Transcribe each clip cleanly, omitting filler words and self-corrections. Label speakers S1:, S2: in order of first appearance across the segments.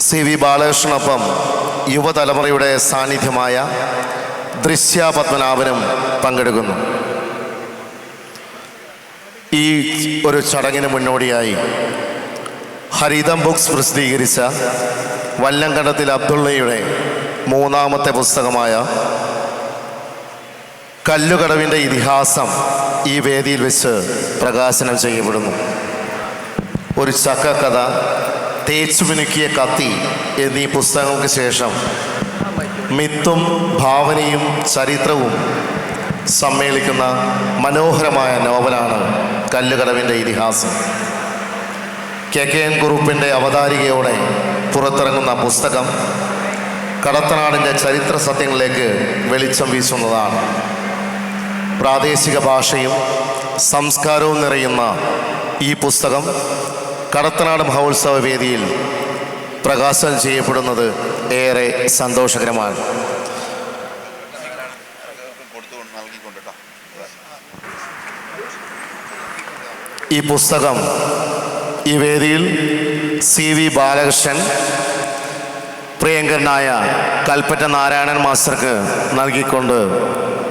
S1: C V ബാലകൃഷ്ണനൊപ്പം യുവതലമുറയുടെ സാന്നിധ്യമായ ദൃശ്യ പത്മനാഭനും പങ്കെടുക്കുന്നു. ഈ ഒരു ചടങ്ങിന് മുന്നോടിയായി ഹരിതം ബുക്സ് പ്രസിദ്ധീകരിച്ച വല്ലങ്കണ്ടത്തിൽ അബ്ദുള്ളയുടെ മൂന്നാമത്തെ പുസ്തകമായ കല്ലുകടവിൻ്റെ ഇതിഹാസം ഈ വേദിയിൽ വെച്ച് പ്രകാശനം ചെയ്യപ്പെടുന്നു. ഒരു ചക്കക്കഥ, തേച്ചുമിനുക്കിയ കത്തി എന്നീ പുസ്തകങ്ങൾക്ക് ശേഷം മിത്തും ഭാവനയും ചരിത്രവും സമ്മേളിക്കുന്ന മനോഹരമായ നോവലാണ് കല്ലുകടവിൻ്റെ ഇതിഹാസം. KKN കുറുപ്പിൻ്റെ അവതാരികയോടെ പുറത്തിറങ്ങുന്ന പുസ്തകം കടത്തനാടിൻ്റെ ചരിത്ര സത്യങ്ങളിലേക്ക് വെളിച്ചം വീശുന്നതാണ്. പ്രാദേശിക ഭാഷയും സംസ്കാരവും നിറയുന്ന ഈ പുസ്തകം കടത്തനാട് മഹോത്സവ വേദിയിൽ പ്രകാശനം ചെയ്യപ്പെടുന്നത് ഏറെ സന്തോഷകരമാണ്. ഈ പുസ്തകം ഈ വേദിയിൽ CV ബാലകൃഷ്ണൻ പ്രിയങ്കരനായ കൽപ്പറ്റ നാരായണൻ മാസ്റ്റർക്ക് നൽകിക്കൊണ്ട്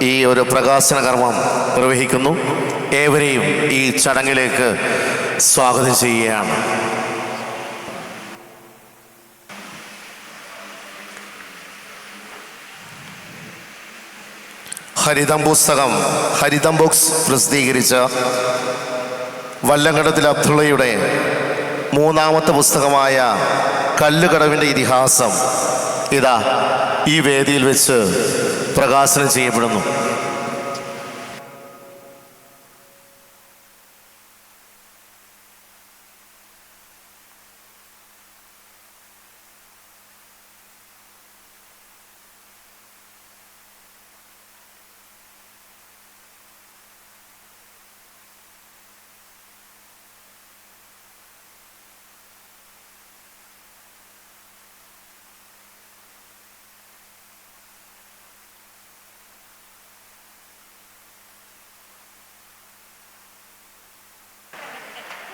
S1: ഈ ഒരു പ്രകാശന കർമ്മം നിർവഹിക്കുന്നു. ഏവരെയും ഈ ചടങ്ങിലേക്ക് സ്വാഗതം ചെയ്യുകയാണ്. ഹരിതം ബുക്സ് പ്രസിദ്ധീകരിച്ച വല്ലങ്കണ്ടത്തിൽ അബ്ദുള്ളയുടെ മൂന്നാമത്തെ പുസ്തകമായ കല്ലുകടവിൻ്റെ ഇതിഹാസം ഇതാ ഈ വേദിയിൽ വെച്ച് പ്രകാശനം ചെയ്യപ്പെടുന്നു.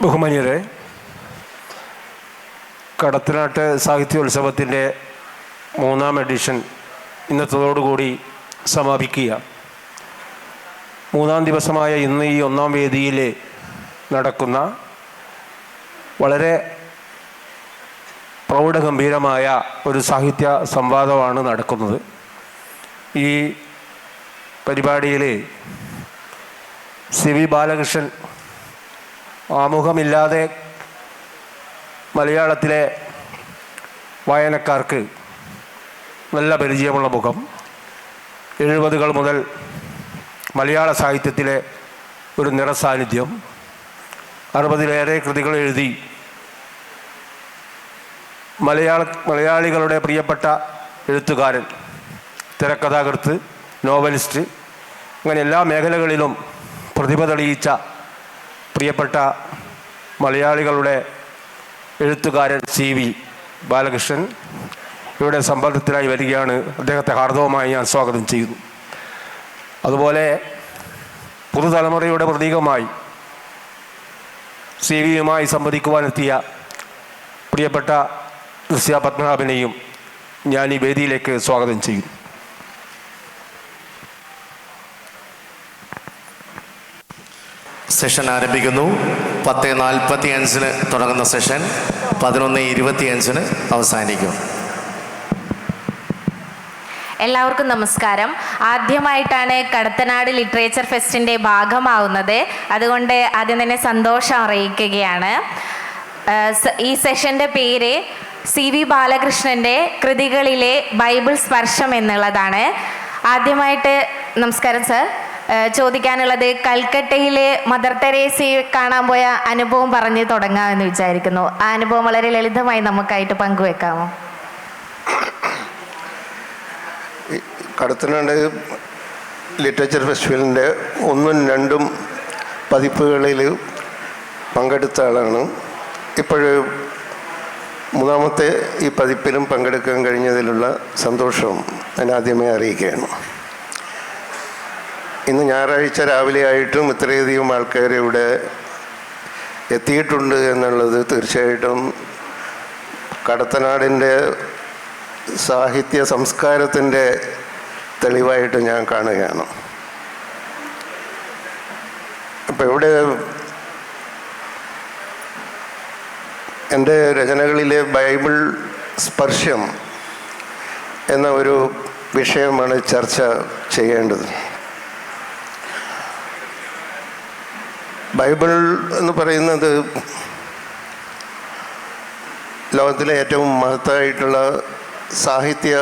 S2: ബഹുമാന്യരെ, കടത്തനാട്ട് സാഹിത്യോത്സവത്തിൻ്റെ 3ാം എഡിഷൻ ഇന്നത്തോടുകൂടി സമാപിക്കുക. 3ാം ദിവസമായ ഇന്ന് ഈ 1ാം വേദിയിൽ നടക്കുന്ന വളരെ പ്രൗഢഗംഭീരമായ ഒരു സാഹിത്യ സംവാദമാണ് നടക്കുന്നത്. ഈ പരിപാടിയിൽ CV ബാലകൃഷ്ണൻ ആമുഖമില്ലാതെ മലയാളത്തിലെ വായനക്കാർക്ക് നല്ല പരിചയമുള്ള മുഖം. 70കൾ മുതൽ മലയാള സാഹിത്യത്തിലെ ഒരു നിറസാന്നിധ്യം. 60ലേറെ കൃതികൾ എഴുതി മലയാളികളുടെ പ്രിയപ്പെട്ട എഴുത്തുകാരൻ, തിരക്കഥാകൃത്ത്, നോവലിസ്റ്റ്, അങ്ങനെ എല്ലാ മേഖലകളിലും പ്രതിഭ തെളിയിച്ച പ്രിയപ്പെട്ട മലയാളികളുടെ എഴുത്തുകാരൻ CV ബാലകൃഷ്ണൻ ഇവിടെ സംബന്ധത്തിനായി വരികയാണ്. അദ്ദേഹത്തെ ഹാർദവമായി ഞാൻ സ്വാഗതം ചെയ്യുന്നു. അതുപോലെ പുതുതലമുറയുടെ പ്രതീകമായി CV-യുമായി സംവദിക്കുവാനെത്തിയ പ്രിയപ്പെട്ട ദൃശ്യ പത്മനാഭനെയും ഞാൻ ഈ വേദിയിലേക്ക് സ്വാഗതം ചെയ്യുന്നു.
S1: സെഷൻ ആരംഭിക്കുന്നു. 10:45 തുടങ്ങുന്ന സെഷൻ 11:25 അവസാനിക്കും.
S3: എല്ലാവർക്കും നമസ്കാരം. ആദ്യമായിട്ടാണ് കടത്തനാട് ലിറ്ററേച്ചർ ഫെസ്റ്റിൻ്റെ ഭാഗമാവുന്നത്. അതുകൊണ്ട് ആദ്യം തന്നെ സന്തോഷം അറിയിക്കുകയാണ്. ഈ സെഷൻ്റെ പേര് CV ബാലകൃഷ്ണൻ്റെ കൃതികളിലെ ബൈബിൾ സ്പർശം എന്നുള്ളതാണ്. ആദ്യമായിട്ട് നമസ്കാരം സർ. ചോദിക്കാനുള്ളത്, കൽക്കട്ടയിലെ മദർ തെരേസയെ കാണാൻ പോയ അനുഭവം പറഞ്ഞ് തുടങ്ങാമെന്ന് വിചാരിക്കുന്നു. ആ അനുഭവം വളരെ ലളിതമായി നമുക്കായിട്ട് പങ്കുവെക്കാമോ?
S4: കടത്തനാട് ലിറ്ററേച്ചർ ഫെസ്റ്റിവലിൻ്റെ 1ഉം 2ഉം പതിപ്പുകളിൽ പങ്കെടുത്ത ആളാണ്. ഇപ്പോൾ 3ാമത്തെ ഈ പതിപ്പിലും പങ്കെടുക്കാൻ കഴിഞ്ഞതിലുള്ള സന്തോഷം ഞാൻ ആദ്യമേ അറിയിക്കുകയാണ്. ഇന്ന് ഞായറാഴ്ച രാവിലെ ആയിട്ടും ഇത്രയധികം ആൾക്കാർ ഇവിടെ എത്തിയിട്ടുണ്ട് എന്നുള്ളത് തീർച്ചയായിട്ടും കടത്തനാടിൻ്റെ സാഹിത്യ സംസ്കാരത്തിൻ്റെ തെളിവായിട്ട് ഞാൻ കാണുകയാണ്. ഇപ്പം ഇവിടെ എൻ്റെ രചനകളിലെ ബൈബിൾ സ്പർശം എന്ന ഒരു വിഷയമാണ് ചർച്ച ചെയ്യേണ്ടത്. ബൈബിൾ എന്ന് പറയുന്നത് ലോകത്തിലെ ഏറ്റവും മഹത്തായിട്ടുള്ള സാഹിത്യ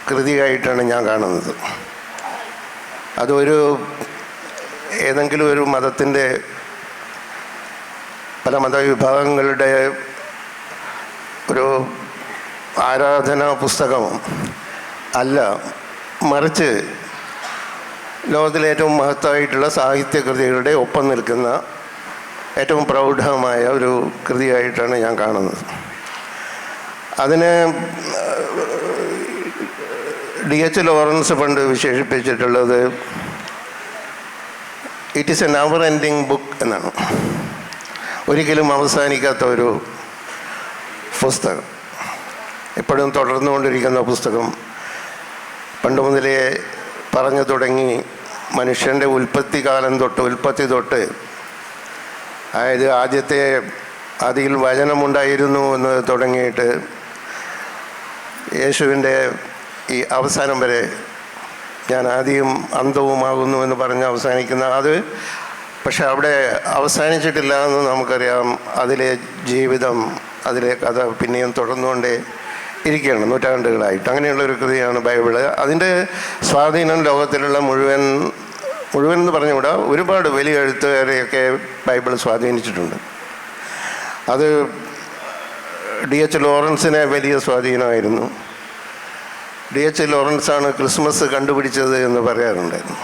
S4: കൃതിയായിട്ടാണ് ഞാൻ കാണുന്നത്. അതൊരു ഏതെങ്കിലും ഒരു മതത്തിൻ്റെ പല മതവിഭാഗങ്ങളുടെ ഒരു ആരാധനാ പുസ്തകം അല്ല, മറിച്ച് ലോകത്തിലെ ഏറ്റവും മഹത്തായിട്ടുള്ള സാഹിത്യകൃതികളുടെ ഒപ്പം നിൽക്കുന്ന ഏറ്റവും പ്രൗഢമായ ഒരു കൃതിയായിട്ടാണ് ഞാൻ കാണുന്നത്. അതിനെ D.H. ലോറൻസ് പണ്ട് വിശേഷിപ്പിച്ചിട്ടുള്ളത് it is a never ending book എന്നാണ്. ഒരിക്കലും അവസാനിക്കാത്ത ഒരു പുസ്തകം, എപ്പോഴും തുടർന്നുകൊണ്ടിരിക്കുന്ന പുസ്തകം. പണ്ട് മുതലേ പറഞ്ഞു തുടങ്ങി മനുഷ്യൻ്റെ ഉൽപ്പത്തി തൊട്ട് അതായത് ആദ്യത്തെ അതിൽ വചനമുണ്ടായിരുന്നു എന്ന് തുടങ്ങിയിട്ട് യേശുവിൻ്റെ ഈ അവസാനം വരെ ഞാൻ ആദ്യം അന്തവുമാകുന്നു എന്ന് പറഞ്ഞ് അവസാനിക്കുന്ന അത്, പക്ഷെ അവിടെ അവസാനിച്ചിട്ടില്ല എന്ന് നമുക്കറിയാം. അതിലെ ജീവിതം, അതിലെ കഥ പിന്നെയും തുടർന്നുകൊണ്ടേ ഇരിക്കുകയാണ് നൂറ്റാണ്ടുകളായിട്ട്. അങ്ങനെയുള്ളൊരു കൃതിയാണ് ബൈബിള്. അതിൻ്റെ സ്വാധീനം ലോകത്തിലുള്ള മുഴുവൻ എന്ന് പറഞ്ഞുകൂടാ, ഒരുപാട് വലിയ എഴുത്തുകാരെയൊക്കെ ബൈബിൾ സ്വാധീനിച്ചിട്ടുണ്ട്. അത് D.H. ലോറൻസിനെ വലിയ സ്വാധീനമായിരുന്നു. D.H. ലോറൻസാണ് ക്രിസ്മസ് കണ്ടുപിടിച്ചത് എന്ന് പറയാറുണ്ടായിരുന്നു.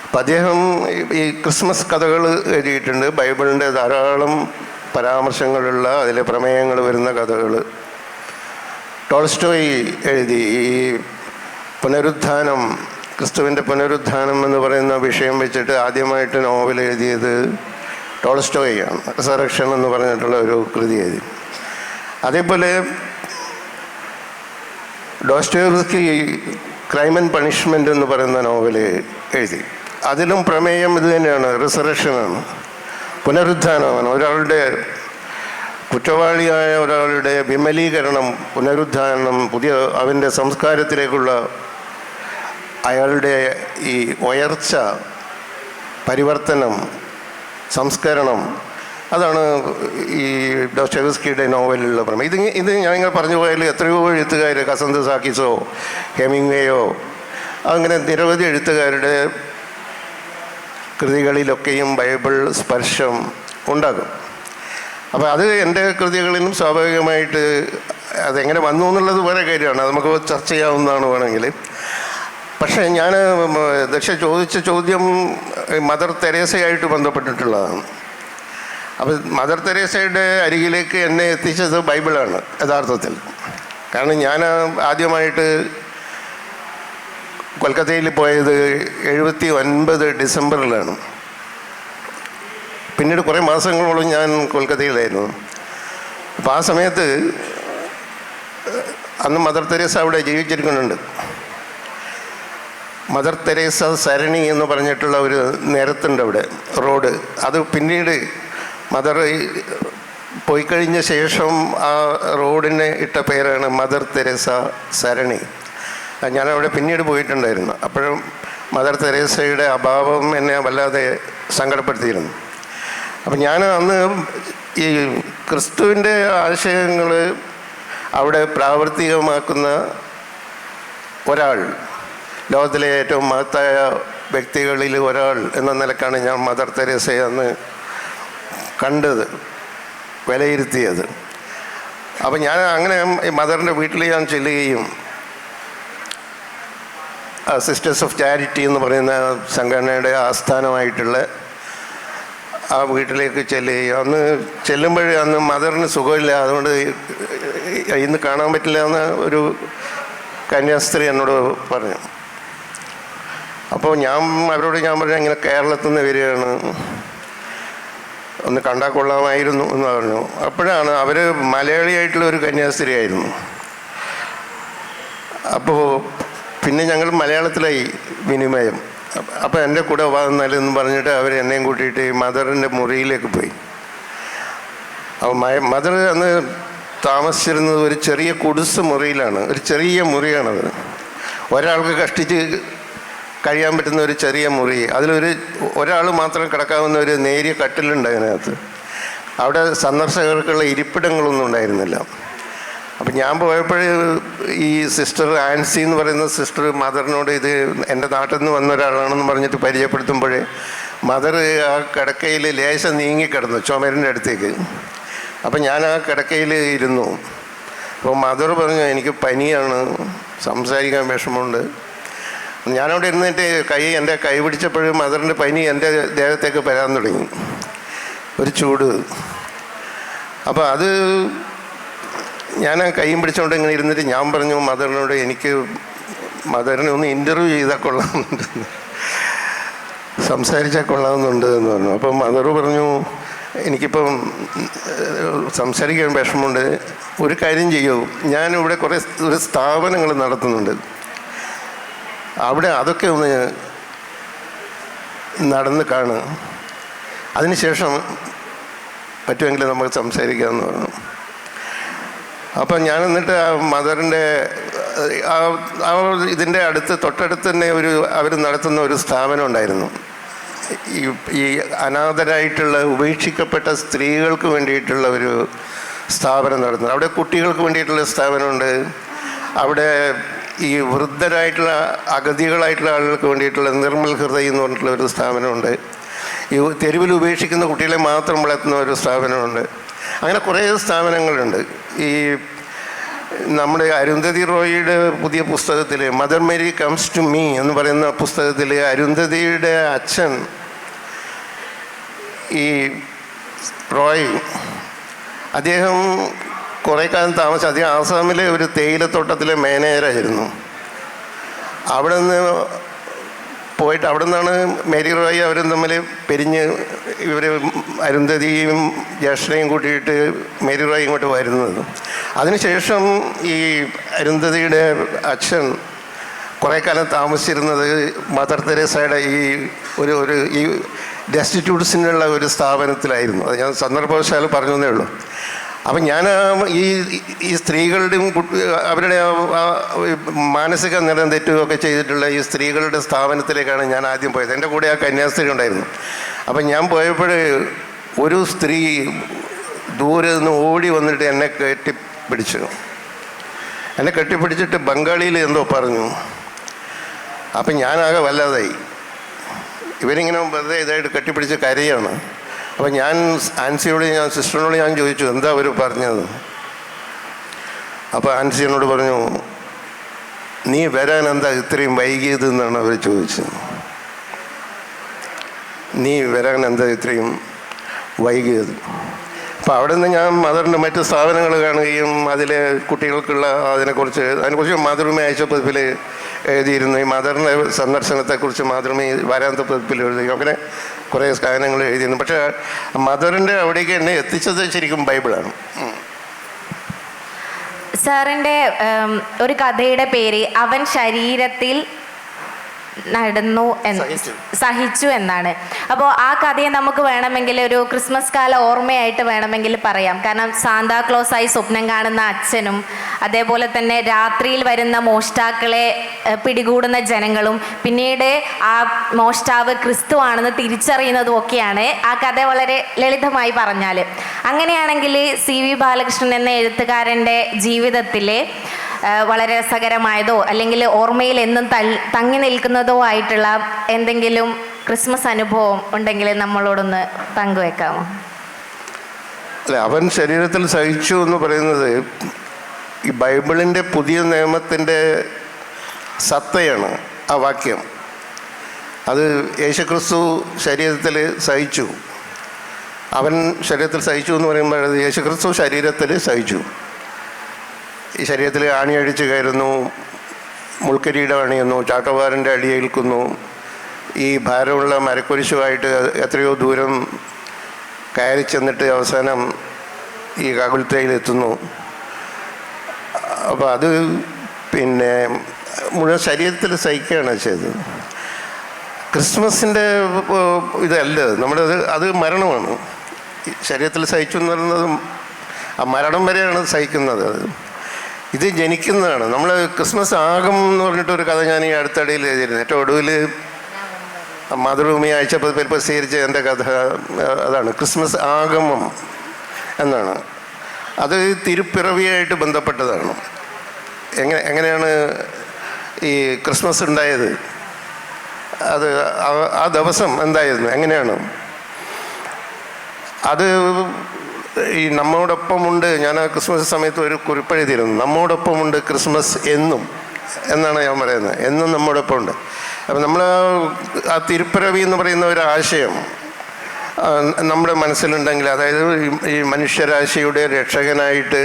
S4: അപ്പം അദ്ദേഹം ഈ ക്രിസ്മസ് കഥകൾ എഴുതിയിട്ടുണ്ട്. ബൈബിളിൻ്റെ ധാരാളം പരാമർശങ്ങളുള്ള, അതിലെ പ്രമേയങ്ങൾ വരുന്ന കഥകൾ. ടോൾസ്റ്റോയ് എഴുതി ഈ പുനരുത്ഥാനം, ക്രിസ്തുവിൻ്റെ പുനരുത്ഥാനം എന്ന് പറയുന്ന വിഷയം വെച്ചിട്ട് ആദ്യമായിട്ട് നോവൽ എഴുതിയത് ടോൾസ്റ്റോയാണ്. റിസറക്ഷൻ എന്ന് പറഞ്ഞിട്ടുള്ള ഒരു കൃതി എഴുതി. അതേപോലെ ഡോസ്റ്റോയെവ്സ്കി ക്രൈം ആൻഡ് പണിഷ്മെൻ്റ് എന്ന് പറയുന്ന നോവൽ എഴുതി. അതിലും പ്രമേയം ഇത് തന്നെയാണ്, റിസറക്ഷനാണ്, പുനരുത്ഥാനമാണ്. ഒരാളുടെ കുറ്റവാളിയായ ഒരാളുടെ വിമലീകരണം, പുനരുദ്ധാരണം, അവൻ്റെ സംസ്കാരത്തിലേക്കുള്ള അയാളുടെ ഈ ഉയർച്ച, പരിവർത്തനം, സംസ്കരണം, അതാണ് ഈ ഡോസ്റ്റോയെവ്സ്കിയുടെ നോവലിലുള്ള പ്രമേയം. ഇത് ഞാനിങ്ങനെ പറഞ്ഞു പോയാൽ എത്രയോ എഴുത്തുകാർ, കസന്ത് സാക്കിസോ ഹെമിംഗ്വേയോ, അങ്ങനെ നിരവധി എഴുത്തുകാരുടെ കൃതികളിലൊക്കെയും ബൈബിൾ സ്പർശം ഉണ്ടാകും. അപ്പോൾ അത് എൻ്റെ കൃതികളിലും സ്വാഭാവികമായിട്ട് അതെങ്ങനെ വന്നു എന്നുള്ളത് വേറെ കാര്യമാണ്, അത് നമുക്ക് ചർച്ച ചെയ്യാവുന്നതാണ് വേണമെങ്കിൽ. പക്ഷേ ഞാൻ ചോദിച്ച ചോദ്യം മദർ തെരേസയായിട്ട് ബന്ധപ്പെട്ടിട്ടുള്ളതാണ്. അപ്പോൾ മദർ തെരേസയുടെ അരികിലേക്ക് എന്നെ എത്തിച്ചത് ബൈബിളാണ് യഥാർത്ഥത്തിൽ. കാരണം ഞാൻ ആദ്യമായിട്ട് കൊൽക്കത്തയിൽ പോയത് 79 ഡിസംബറിലാണ്. പിന്നീട് കുറേ മാസങ്ങളോളം ഞാൻ കൊൽക്കത്തയിലായിരുന്നു. അപ്പോൾ ആ സമയത്ത് അന്ന് മദർ തെരേസ അവിടെ ജീവിച്ചിരിക്കുന്നുണ്ട്. മദർ തെരേസ സരണി എന്ന് പറഞ്ഞിട്ടുള്ള ഒരു നിരത്തുണ്ട് അവിടെ, റോഡ്. അത് പിന്നീട് മദർ പോയി കഴിഞ്ഞ ശേഷം ആ റോഡിന് ഇട്ട പേരാണ് മദർ തെരേസ സരണി. ഞാനവിടെ പിന്നീട് പോയിട്ടുണ്ടായിരുന്നു. അപ്പോഴും മദർ തെരേസയുടെ അഭാവം എന്നെ വല്ലാതെ സങ്കടപ്പെടുത്തിയിരുന്നു. അപ്പം ഞാൻ അന്ന് ഈ ക്രിസ്തുവിൻ്റെ ആശയങ്ങൾ അവിടെ പ്രാവർത്തികമാക്കുന്ന ഒരാൾ, ലോകത്തിലെ ഏറ്റവും മഹത്തായ വ്യക്തികളിൽ ഒരാൾ എന്ന നിലക്കാണ് ഞാൻ മദർ തെരേസയെ അന്ന് കണ്ടത്, വിലയിരുത്തിയത്. അപ്പം ഞാൻ അങ്ങനെ മദറിൻ്റെ വീട്ടിൽ ഞാൻ ചെല്ലുകയും സിസ്റ്റേഴ്സ് ഓഫ് ചാരിറ്റി എന്ന് പറയുന്ന സംഘടനയുടെ ആസ്ഥാനമായിട്ടുള്ള ആ വീട്ടിലേക്ക് ചെല്ലുകയും, അന്ന് ചെല്ലുമ്പോഴേ അന്ന് മദറിന് സുഖമില്ല, അതുകൊണ്ട് ഇന്ന് കാണാൻ പറ്റില്ല എന്ന് ഒരു കന്യാസ്ത്രീ എന്നോട് പറഞ്ഞു. അപ്പോൾ അവരോട് ഞാൻ പറഞ്ഞു, ഇങ്ങനെ കേരളത്തിൽ നിന്ന് വരികയാണ്, ഒന്ന് കണ്ടാൽ കൊള്ളാമായിരുന്നു എന്ന് പറഞ്ഞു. അപ്പോഴാണ് അവർ മലയാളിയായിട്ടുള്ള ഒരു കന്യാസ്ത്രീയായിരുന്നു. അപ്പോൾ പിന്നെ ഞങ്ങൾ മലയാളത്തിലായി വിനിമയം. അപ്പോൾ എൻ്റെ കൂടെ വന്നാലെന്ന് പറഞ്ഞിട്ട് അവർ എന്നെയും കൂട്ടിയിട്ട് മദറിൻ്റെ മുറിയിലേക്ക് പോയി. അപ്പോൾ മദർ അന്ന് താമസിച്ചിരുന്നത് ഒരു ചെറിയ കുടിസ് മുറിയിലാണ്. ഒരു ചെറിയ മുറിയാണത്, ഒരാൾക്ക് കഷ്ടിച്ച് കഴിയാൻ പറ്റുന്ന ഒരു ചെറിയ മുറി. ഒരാൾ മാത്രം കിടക്കാവുന്ന ഒരു നേരിയ കട്ടിലുണ്ട് അതിനകത്ത്. അവിടെ സന്ദർശകർക്കുള്ള ഇരിപ്പിടങ്ങളൊന്നും ഉണ്ടായിരുന്നില്ല. അപ്പം ഞാൻ പോയപ്പോൾ ഈ സിസ്റ്റർ ആൻസി എന്ന് പറയുന്ന സിസ്റ്റർ മദറിനോട് ഇത് എൻ്റെ നാട്ടിൽ നിന്ന് വന്ന ഒരാളാണെന്ന് പറഞ്ഞിട്ട് പരിചയപ്പെടുത്തുമ്പോഴേ മദർ ആ കിടക്കയിൽ ലേശം നീങ്ങിക്കിടന്നു ചുമരിൻ്റെ അടുത്തേക്ക്. അപ്പം ഞാൻ ആ കിടക്കയിൽ ഇരുന്നു. അപ്പോൾ മദർ പറഞ്ഞു, എനിക്ക് പനിയാണ്, സംസാരിക്കാൻ വിഷമമുണ്ട്. ഞാനവിടെ ഇരുന്നിട്ട് എൻ്റെ കൈ പിടിച്ചപ്പോഴും മദറിൻ്റെ പനി എൻ്റെ ദേഹത്തേക്ക് വരാൻ തുടങ്ങി, ഒരു ചൂട്. അപ്പോൾ അത് ഞാൻ ആ കൈയും പിടിച്ചുകൊണ്ട് ഇങ്ങനെ ഇരുന്നിട്ട് ഞാൻ പറഞ്ഞു മദറിനോട്, എനിക്ക് മദറിനെ ഒന്ന് ഇൻ്റർവ്യൂ ചെയ്താൽ കൊള്ളാമെന്നുണ്ട്, സംസാരിച്ചാൽ കൊള്ളാമെന്നുണ്ട് എന്ന് പറഞ്ഞു. അപ്പം മദർ പറഞ്ഞു, എനിക്കിപ്പം സംസാരിക്കാൻ വിഷമമുണ്ട്, ഒരു കാര്യം ചെയ്യൂ, ഞാനിവിടെ ഒരു സ്ഥാപനങ്ങൾ നടത്തുന്നുണ്ട്, അവിടെ അതൊക്കെ ഒന്ന് നടന്ന് കാണുക, അതിനുശേഷം പറ്റുമെങ്കിൽ നമുക്ക് സംസാരിക്കാമെന്ന് പറഞ്ഞു. അപ്പം ഞാൻ എന്നിട്ട് ആ മദറിൻ്റെ ഇതിൻ്റെ തൊട്ടടുത്ത് തന്നെ അവർ നടത്തുന്ന ഒരു സ്ഥാപനം ഉണ്ടായിരുന്നു. ഈ അനാഥരായിട്ടുള്ള ഉപേക്ഷിക്കപ്പെട്ട സ്ത്രീകൾക്ക് വേണ്ടിയിട്ടുള്ള ഒരു സ്ഥാപനം നടത്തുന്നത്. അവിടെ കുട്ടികൾക്ക് വേണ്ടിയിട്ടുള്ള സ്ഥാപനമുണ്ട്, അവിടെ ഈ വൃദ്ധരായിട്ടുള്ള അഗതികളായിട്ടുള്ള ആളുകൾക്ക് വേണ്ടിയിട്ടുള്ള നിർമ്മൽ ഹൃദയം എന്ന് പറഞ്ഞിട്ടുള്ള ഒരു സ്ഥാപനമുണ്ട്. ഈ തെരുവിൽ ഉപേക്ഷിക്കുന്ന കുട്ടികളെ മാത്രം വളർത്തുന്ന ഒരു സ്ഥാപനമുണ്ട്. അങ്ങനെ കുറേ സ്ഥാപനങ്ങളുണ്ട്. ഈ നമ്മുടെ അരുന്ധതി റോയിയുടെ പുതിയ പുസ്തകത്തിൽ Mother Mary comes to me എന്ന് പറയുന്ന പുസ്തകത്തിൽ അരുന്ധതിയുടെ അച്ഛൻ ഈ റോയ്, അദ്ദേഹം കുറേ കാലം താമസിച്ചു. അദ്ദേഹം ആസാമിലെ ഒരു തേയിലത്തോട്ടത്തിലെ മാനേജറായിരുന്നു. അവിടെ നിന്ന് പോയിട്ട് അവിടെ നിന്നാണ് മേരി റോയ് അവരും തമ്മിൽ പിരിഞ്ഞ് ഇവർ അരുന്ധതിയും ജ്യേഷ്ഠനെയും കൂട്ടിയിട്ട് മേരി റോയ് ഇങ്ങോട്ട് വരുന്നത്. അതിനുശേഷം ഈ അരുന്ധതിയുടെ അച്ഛൻ കുറേ കാലം താമസിച്ചിരുന്നത് മദർ തെരേസയുടെ ഈ ഡെസ്റ്റിറ്റ്യൂട്ട്സിനുള്ള ഒരു സ്ഥാപനത്തിലായിരുന്നു. അത് ഞാൻ സന്ദർഭവശാൽ പറഞ്ഞു എന്നേ ഉള്ളൂ. അപ്പം ഞാൻ ഈ സ്ത്രീകളുടെയും അവരുടെ മാനസിക നിലം തെറ്റുകയൊക്കെ ചെയ്തിട്ടുള്ള ഈ സ്ത്രീകളുടെ സ്ഥാപനത്തിലേക്കാണ് ഞാൻ ആദ്യം പോയത്. എൻ്റെ കൂടെ ആ കന്യാസ്ത്രീ ഉണ്ടായിരുന്നു. അപ്പം ഞാൻ പോയപ്പോൾ ഒരു സ്ത്രീ ദൂരെ നിന്ന് ഓടി വന്നിട്ട് എന്നെ കെട്ടിപ്പിടിച്ചിട്ട് ബംഗാളിയിൽ എന്തോ പറഞ്ഞു. അപ്പം ഞാനാകെ വല്ലാതായി. ഇവരിങ്ങനെ വെറുതെ ഇതായിട്ട് കെട്ടിപ്പിടിച്ച് കരയാണ്. അപ്പം ഞാൻ സിസ്റ്ററിനോട് ഞാൻ ചോദിച്ചു, എന്താ അവർ പറഞ്ഞത്? അപ്പോൾ ആൻസി എന്നോട് പറഞ്ഞു, നീ വരാൻ എന്താ ഇത്രയും വൈകിയത് എന്നാണ് അവർ ചോദിച്ചത്. നീ വരാൻ എന്താ ഇത്രയും വൈകിയത്? അപ്പോൾ അവിടെ നിന്ന് ഞാൻ മദറിൻ്റെ മറ്റ് സ്ഥാപനങ്ങൾ കാണുകയും അതിലെ കുട്ടികൾക്കുള്ള അതിനെക്കുറിച്ച് മാതൃഭൂമി ആഴ്ചപ്പതിപ്പിൽ എഴുതിയിരുന്നു. ഈ മദറിൻ്റെ സന്ദർശനത്തെക്കുറിച്ച് മാതൃഭൂമി വാരാന്ത പതിപ്പിൽ എഴുതി. അങ്ങനെ കുറേ കാര്യങ്ങൾ എഴുതിയിരുന്നു. പക്ഷേ മദറിൻ്റെ അവിടേക്ക് എന്നെ എത്തിച്ചത് ശരിക്കും ബൈബിളാണ്.
S3: സാറിൻ്റെ ഒരു കഥയുടെ പേര് അവൻ ശരീരത്തിൽ നടന്നു സഹിച്ചു എന്നാണ്. അപ്പോൾ ആ കഥയെ നമുക്ക് വേണമെങ്കിൽ ഒരു ക്രിസ്മസ് കാല ഓർമ്മയായിട്ട് വേണമെങ്കിൽ പറയാം. കാരണം സാന്താക്ലോസായി സ്വപ്നം കാണുന്ന അച്ഛനും അതേപോലെ തന്നെ രാത്രിയിൽ വരുന്ന മോഷ്ടാക്കളെ പിടികൂടുന്ന ജനങ്ങളും പിന്നീട് ആ മോഷ്ടാവ് ക്രിസ്തുവാണെന്ന് തിരിച്ചറിയുന്നതും ഒക്കെയാണ് ആ കഥ വളരെ ലളിതമായി പറഞ്ഞാൽ. അങ്ങനെയാണെങ്കിൽ CV ബാലകൃഷ്ണൻ എന്ന എഴുത്തുകാരൻ്റെ ജീവിതത്തിലെ വളരെ രസകരമായതോ അല്ലെങ്കിൽ ഓർമ്മയിൽ എന്നും തങ്ങി നിൽക്കുന്നതോ ആയിട്ടുള്ള എന്തെങ്കിലും ക്രിസ്മസ് അനുഭവം ഉണ്ടെങ്കിൽ നമ്മളോടൊന്ന് പങ്കുവെക്കാമോ?
S4: അല്ല, അവൻ ശരീരത്തിൽ സഹിച്ചു എന്ന് പറയുന്നത് ഈ ബൈബിളിൻ്റെ പുതിയ നിയമത്തിൻ്റെ സത്തയാണ് ആ വാക്യം. അത് യേശുക്രിസ്തു ശരീരത്തിൽ സഹിച്ചു. അവൻ ശരീരത്തിൽ സഹിച്ചു എന്ന് പറയുമ്പോൾ അത് യേശുക്രിസ്തു ശരീരത്തിൽ സഹിച്ചു. ഈ ശരീരത്തിൽ ആണിയടിച്ച് കയറുന്നു, മുൾക്കിരീടം അണിയുന്നു, ചാട്ടവാറിൻ്റെ അടിയേൽക്കുന്നു, ഈ ഭാരമുള്ള മരക്കുരിശുമായിട്ട് എത്രയോ ദൂരം കയറി ചെന്നിട്ട് അവസാനം ഈ കാകുൽത്തയിലെത്തുന്നു. അപ്പോൾ അത് പിന്നെ മുഴുവൻ ശരീരത്തിൽ സഹിക്കുകയാണ് ചെയ്തത്. ക്രിസ്മസിൻ്റെ ഇതല്ല നമ്മുടെ അത് മരണമാണ്. ശരീരത്തിൽ സഹിച്ചു എന്ന് പറയുന്നത് ആ മരണം വരെയാണ് സഹിക്കുന്നത്. ഇത് ജനിക്കുന്നതാണ്. നമ്മൾ ക്രിസ്മസ് ആഗം എന്ന് പറഞ്ഞിട്ടൊരു കഥ ഞാൻ ഈ അടുത്തിടയിൽ എഴുതിയിരുന്നു. ഏറ്റവും ഒടുവിൽ മാതൃഭൂമി ആഴ്ചപ്പതിപ്പിൽ പ്രസിദ്ധീകരിച്ച എൻ്റെ കഥ അതാണ്, ക്രിസ്മസ് ആഗമം എന്നാണ്. അത് തിരുപ്പിറവിയായിട്ട് ബന്ധപ്പെട്ടതാണ്. എങ്ങനെയാണ് ഈ ക്രിസ്മസ് ഉണ്ടായത്, അത് ആ ദിവസം എന്തായിരുന്നു, എങ്ങനെയാണ് അത് ഈ നമ്മോടൊപ്പമുണ്ട്. ഞാൻ ആ ക്രിസ്മസ് സമയത്ത് ഒരു കുറിപ്പെഴുതിയിരുന്നു, നമ്മോടൊപ്പമുണ്ട് ക്രിസ്മസ് എന്നും എന്നാണ് ഞാൻ പറയുന്നത്. എന്നും നമ്മോടൊപ്പം ഉണ്ട്. അപ്പം നമ്മൾ ആ തിരുപ്പിറവി എന്ന് പറയുന്ന ഒരു ആശയം നമ്മുടെ മനസ്സിലുണ്ടെങ്കിൽ, അതായത് ഈ മനുഷ്യരാശിയുടെ രക്ഷകനായിട്ട്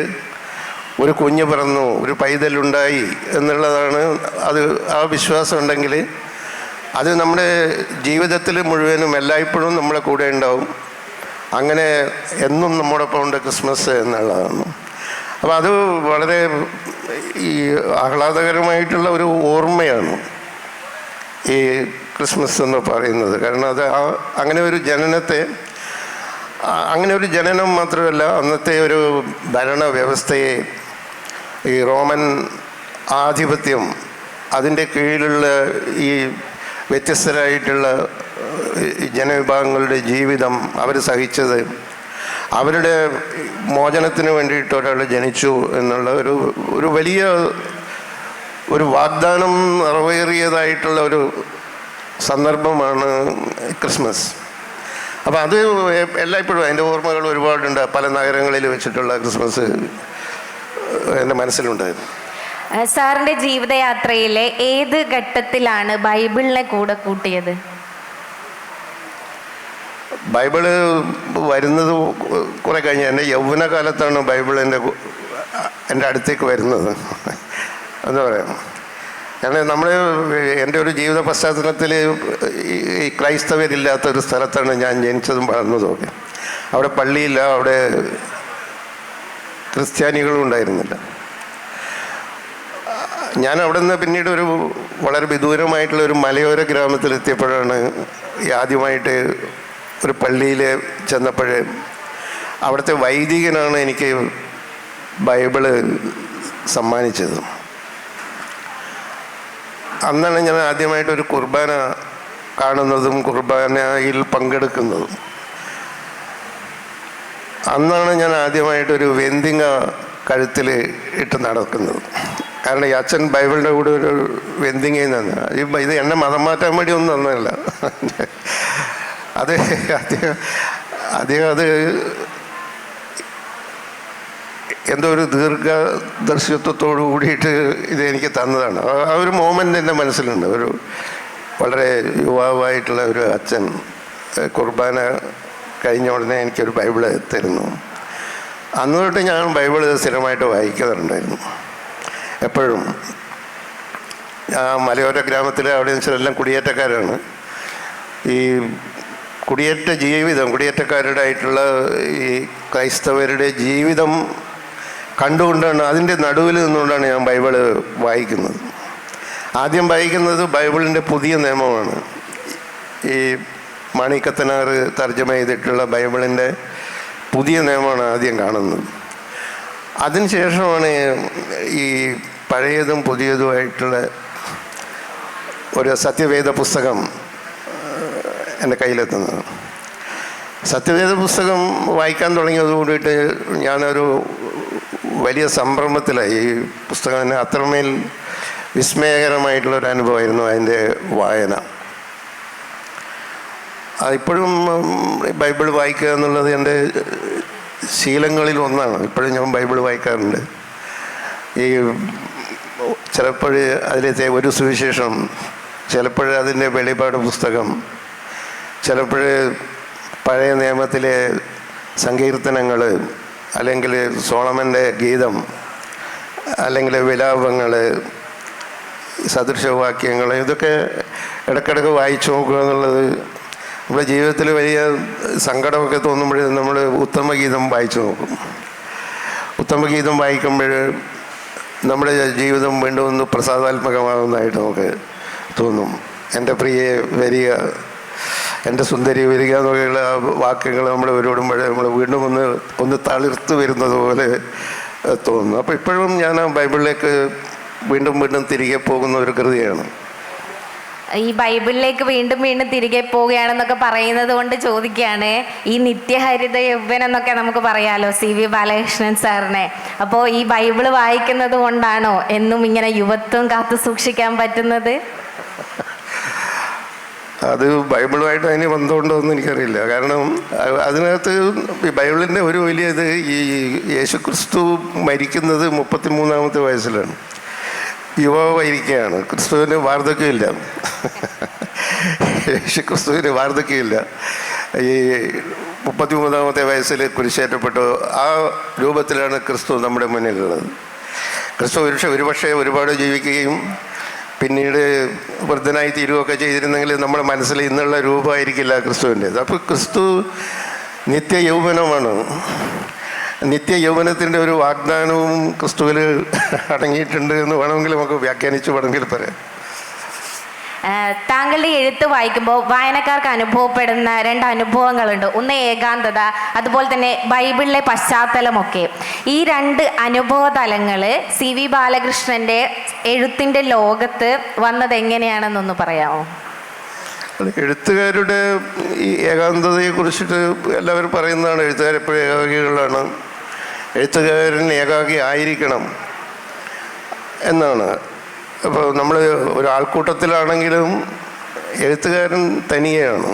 S4: ഒരു കുഞ്ഞ് പിറന്നു, ഒരു പൈതലുണ്ടായി എന്നുള്ളതാണ്. അത് ആ വിശ്വാസം ഉണ്ടെങ്കിൽ അത് നമ്മുടെ ജീവിതത്തിൽ മുഴുവനും എല്ലായ്പ്പോഴും നമ്മളെ കൂടെ ഉണ്ടാവും. അങ്ങനെ എന്നും നമ്മോടൊപ്പം ഉണ്ട് ക്രിസ്മസ് എന്നുള്ളതാണ്. അപ്പോൾ അത് വളരെ ഈ ആഹ്ലാദകരമായിട്ടുള്ള ഒരു ഓർമ്മയാണ് ഈ ക്രിസ്മസ് എന്ന് പറയുന്നത്. കാരണം അത് അങ്ങനെ ഒരു ജനനത്തെ, അങ്ങനെ ഒരു ജനനം മാത്രമല്ല, അന്നത്തെ ഒരു ഭരണ വ്യവസ്ഥയെ, ഈ റോമൻ ആധിപത്യം, അതിൻ്റെ കീഴിലുള്ള ഈ വ്യത്യസ്തരായിട്ടുള്ള ജനവിഭാഗങ്ങളുടെ ജീവിതം, അവർ സഹിച്ചത്, അവരുടെ മോചനത്തിന് വേണ്ടിയിട്ട് ഒരാൾ ജനിച്ചു എന്നുള്ള ഒരു വലിയ ഒരു വാഗ്ദാനം നിറവേറിയതായിട്ടുള്ള ഒരു സന്ദർഭമാണ് ക്രിസ്മസ്. അപ്പോൾ അത് എല്ലായ്പ്പോഴും അതിൻ്റെ ഓർമ്മകൾ ഒരുപാടുണ്ട്. പല നഗരങ്ങളിൽ വെച്ചിട്ടുള്ള ക്രിസ്മസ് എൻ്റെ മനസ്സിലുണ്ടായിരുന്നു.
S3: സാറിൻ്റെ ജീവിതയാത്രയിലെ ഏത് ഘട്ടത്തിലാണ് ബൈബിളിനെ കൂടെ കൂട്ടിയത്?
S4: ബൈബിള് വരുന്നത് കുറെ കഴിഞ്ഞ്, എൻ്റെ യൗവനകാലത്താണ് ബൈബിൾ എൻ്റെ അടുത്തേക്ക് വരുന്നത്. എന്താ പറയുക, കാരണം എൻ്റെ ഒരു ജീവിത പശ്ചാത്തലത്തിൽ ഈ ക്രൈസ്തവരില്ലാത്തൊരു സ്ഥലത്താണ് ഞാൻ ജനിച്ചതും വളർന്നതും ഒക്കെ. അവിടെ പള്ളിയില്ല, അവിടെ ക്രിസ്ത്യാനികളും ഉണ്ടായിരുന്നില്ല. ഞാൻ അവിടെ നിന്ന് പിന്നീട് ഒരു വളരെ വിദൂരമായിട്ടുള്ള ഒരു മലയോര ഗ്രാമത്തിലെത്തിയപ്പോഴാണ് ആദ്യമായിട്ട് ഒരു പള്ളിയിൽ ചെന്നപ്പോൾ അവിടുത്തെ വൈദികനാണ് എനിക്ക് ബൈബിള് സമ്മാനിച്ചത്. അന്നാണ് ഞാൻ ആദ്യമായിട്ടൊരു കുർബാന കാണുന്നതും കുർബാനയിൽ പങ്കെടുക്കുന്നതും. അന്നാണ് ഞാൻ ആദ്യമായിട്ടൊരു വെന്തിങ്ങ കഴുത്തിൽ ഇട്ട് നടക്കുന്നത്. കാരണം ഈ അച്ഛൻ ബൈബിളിൻ്റെ കൂടെ ഒരു വെന്തിങ്ങയിൽ നിന്ന്, ഇത് എന്നെ മതം മാറ്റാൻ വേണ്ടി ഒന്നും തന്നതല്ല. അദ്ദേഹം അത് എന്തോ ഒരു ദീർഘദർശിത്വത്തോടു കൂടിയിട്ട് ഇത് എനിക്ക് തന്നതാണ്. ആ ഒരു മോമെൻ്റ് എൻ്റെ മനസ്സിലുണ്ട്. ഒരു വളരെ യുവാവായിട്ടുള്ള ഒരു അച്ഛൻ കുർബാന കഴിഞ്ഞ ഉടനെ എനിക്കൊരു ബൈബിള് തരുന്നു. അന്ന് തൊട്ട് ഞാൻ ബൈബിള് സ്ഥിരമായിട്ട് വായിക്കാറുണ്ടായിരുന്നു. എപ്പോഴും ആ മലയോര ഗ്രാമത്തിൽ അവിടെ വെച്ചാൽ എല്ലാം കുടിയേറ്റക്കാരാണ്. ഈ കുടിയേറ്റക്കാരുടെ ആയിട്ടുള്ള ഈ ക്രൈസ്തവരുടെ ജീവിതം കണ്ടുകൊണ്ടാണ്, അതിൻ്റെ നടുവിൽ നിന്നുകൊണ്ടാണ് ഞാൻ ബൈബിള് വായിക്കുന്നത്. ആദ്യം വായിക്കുന്നത് ബൈബിളിൻ്റെ പുതിയ നിയമമാണ്. ഈ മാണിക്കത്തനാർ തർജ്ജമ ചെയ്തിട്ടുള്ള ബൈബിളിൻ്റെ പുതിയ നിയമമാണ് ആദ്യം കാണുന്നത്. അതിനുശേഷമാണ് ഈ പഴയതും പുതിയതുമായിട്ടുള്ള ഒരു സത്യവേദ പുസ്തകം എൻ്റെ കയ്യിലെത്തുന്നത്. സത്യവേദ പുസ്തകം വായിക്കാൻ തുടങ്ങിയതോടുകൂടിയിട്ട് ഞാനൊരു വലിയ സംഭ്രമത്തിലായി. ഈ പുസ്തകം തന്നെ അത്രമേൽ വിസ്മയകരമായിട്ടുള്ളൊരു അനുഭവമായിരുന്നു അതിൻ്റെ വായന. അതിപ്പോഴും ബൈബിൾ വായിക്കുക എന്നുള്ളത് എൻ്റെ ശീലങ്ങളിൽ ഒന്നാണ്. ഇപ്പോഴും ഞാൻ ബൈബിൾ വായിക്കാറുണ്ട്. ഈ ചിലപ്പോൾ അതിലത്തെ ഒരു സുവിശേഷം, ചിലപ്പോൾ അതിൻ്റെ വെളിപാട് പുസ്തകം, ചിലപ്പോൾ പഴയ നിയമത്തിലെ സങ്കീർത്തനങ്ങൾ, അല്ലെങ്കിൽ സോളമൻ്റെ ഗീതം, അല്ലെങ്കിൽ വിലാപങ്ങൾ, സദൃശവാക്യങ്ങൾ, ഇതൊക്കെ ഇടയ്ക്കിടയ്ക്ക് വായിച്ചു നോക്കുക എന്നുള്ളത് നമ്മുടെ ജീവിതത്തിൽ വലിയ സങ്കടമൊക്കെ തോന്നുമ്പോൾ നമ്മൾ ഉത്തമഗീതം വായിച്ചു നോക്കും. ഉത്തമഗീതം വായിക്കുമ്പോൾ നമ്മുടെ ജീവിതം വീണ്ടും ഒന്ന് പ്രസാദാത്മകമാകുന്നതായിട്ട് നമുക്ക് തോന്നും. എൻ്റെ പ്രിയെ വരിക, എൻ്റെ സുന്ദരി വരിക എന്നൊക്കെയുള്ള വാക്യങ്ങൾ നമ്മൾ ഒരുപാടുമ്പോൾ നമ്മൾ വീണ്ടും ഒന്ന് തളിർത്ത് വരുന്നത് പോലെ തോന്നുന്നു. അപ്പോൾ ഇപ്പോഴും ഞാൻ ആ ബൈബിളിലേക്ക് വീണ്ടും വീണ്ടും തിരികെ പോകുന്ന ഒരു കൃതിയാണ്.
S3: ഈ ബൈബിളിലേക്ക് വീണ്ടും വീണ്ടും തിരികെ പോവുകയാണെന്നൊക്കെ പറയുന്നത് കൊണ്ട് ചോദിക്കുകയാണ്, ഈ നിത്യഹരിത യൗവനം എന്നൊക്കെ നമുക്ക് പറയാലോ CV ബാലകൃഷ്ണൻ സാറിനെ. അപ്പോൾ ഈ ബൈബിള് വായിക്കുന്നത് കൊണ്ടാണോ എന്നും ഇങ്ങനെ യുവത്വം കാത്തു സൂക്ഷിക്കാൻ പറ്റുന്നത്?
S4: അത് ബൈബിളുമായിട്ട് അതിന് ബന്ധമുണ്ടോ എന്ന് എനിക്കറിയില്ല. കാരണം അതിനകത്ത് ഈ ബൈബിളിൻ്റെ ഒരു വലിയ ഇത്, ഈ യേശുക്രിസ്തു മരിക്കുന്നത് 33-ാമത്തെ വയസ്സിലാണ്. യുവാവായിരിക്കുകയാണ്. ക്രിസ്തുവിന് വാർദ്ധക്യമില്ല. യേശുക്രിസ്തുവിന് വാർദ്ധക്യമില്ല. ഈ 33-ാമത്തെ വയസ്സിൽ കുരിശേറ്റപ്പെട്ടു. ആ രൂപത്തിലാണ് ക്രിസ്തു നമ്മുടെ മുന്നിലുള്ളത്. ക്രിസ്തു ഒരുപക്ഷെ ഒരുപാട് ജീവിക്കുകയും പിന്നീട് വൃദ്ധനായി തീരുകയൊക്കെ ചെയ്തിരുന്നെങ്കിൽ നമ്മുടെ മനസ്സിൽ ഇന്നുള്ള രൂപമായിരിക്കില്ല ക്രിസ്തുവിൻ്റേത്. അപ്പോൾ ക്രിസ്തു നിത്യ യൗവനമാണ്. നിത്യ യൗവനത്തിൻ്റെ ഒരു വാഗ്ദാനവും ക്രിസ്തുവിൽ അടങ്ങിയിട്ടുണ്ട് എന്ന് വേണമെങ്കിൽ നമുക്ക് വ്യാഖ്യാനിച്ച് വേണമെങ്കിൽ പറയാം.
S3: താങ്കളുടെ എഴുത്ത് വായിക്കുമ്പോൾ വായനക്കാർക്ക് അനുഭവപ്പെടുന്ന 2 അനുഭവങ്ങളുണ്ട്. ഒന്ന് ഏകാന്തത, അതുപോലെ തന്നെ ബൈബിളിലെ പശ്ചാത്തലമൊക്കെ. ഈ 2 അനുഭവ തലങ്ങൾ CV ബാലകൃഷ്ണൻ്റെ എഴുത്തിൻ്റെ ലോകത്ത് വന്നത് എങ്ങനെയാണെന്നൊന്ന് പറയാമോ?
S4: എഴുത്തുകാരുടെ ഈ ഏകാന്തതയെ കുറിച്ചിട്ട് എല്ലാവരും പറയുന്നതാണ്. എഴുത്തുകാരെപ്പോഴും ഏകാഗികളാണ്, എഴുത്തുകാരൻ ഏകാഗി ആയിരിക്കണം എന്നാണ്. അപ്പോൾ നമ്മൾ ഒരു ആൾക്കൂട്ടത്തിലാണെങ്കിലും എഴുത്തുകാരൻ തനിയെയാണ്.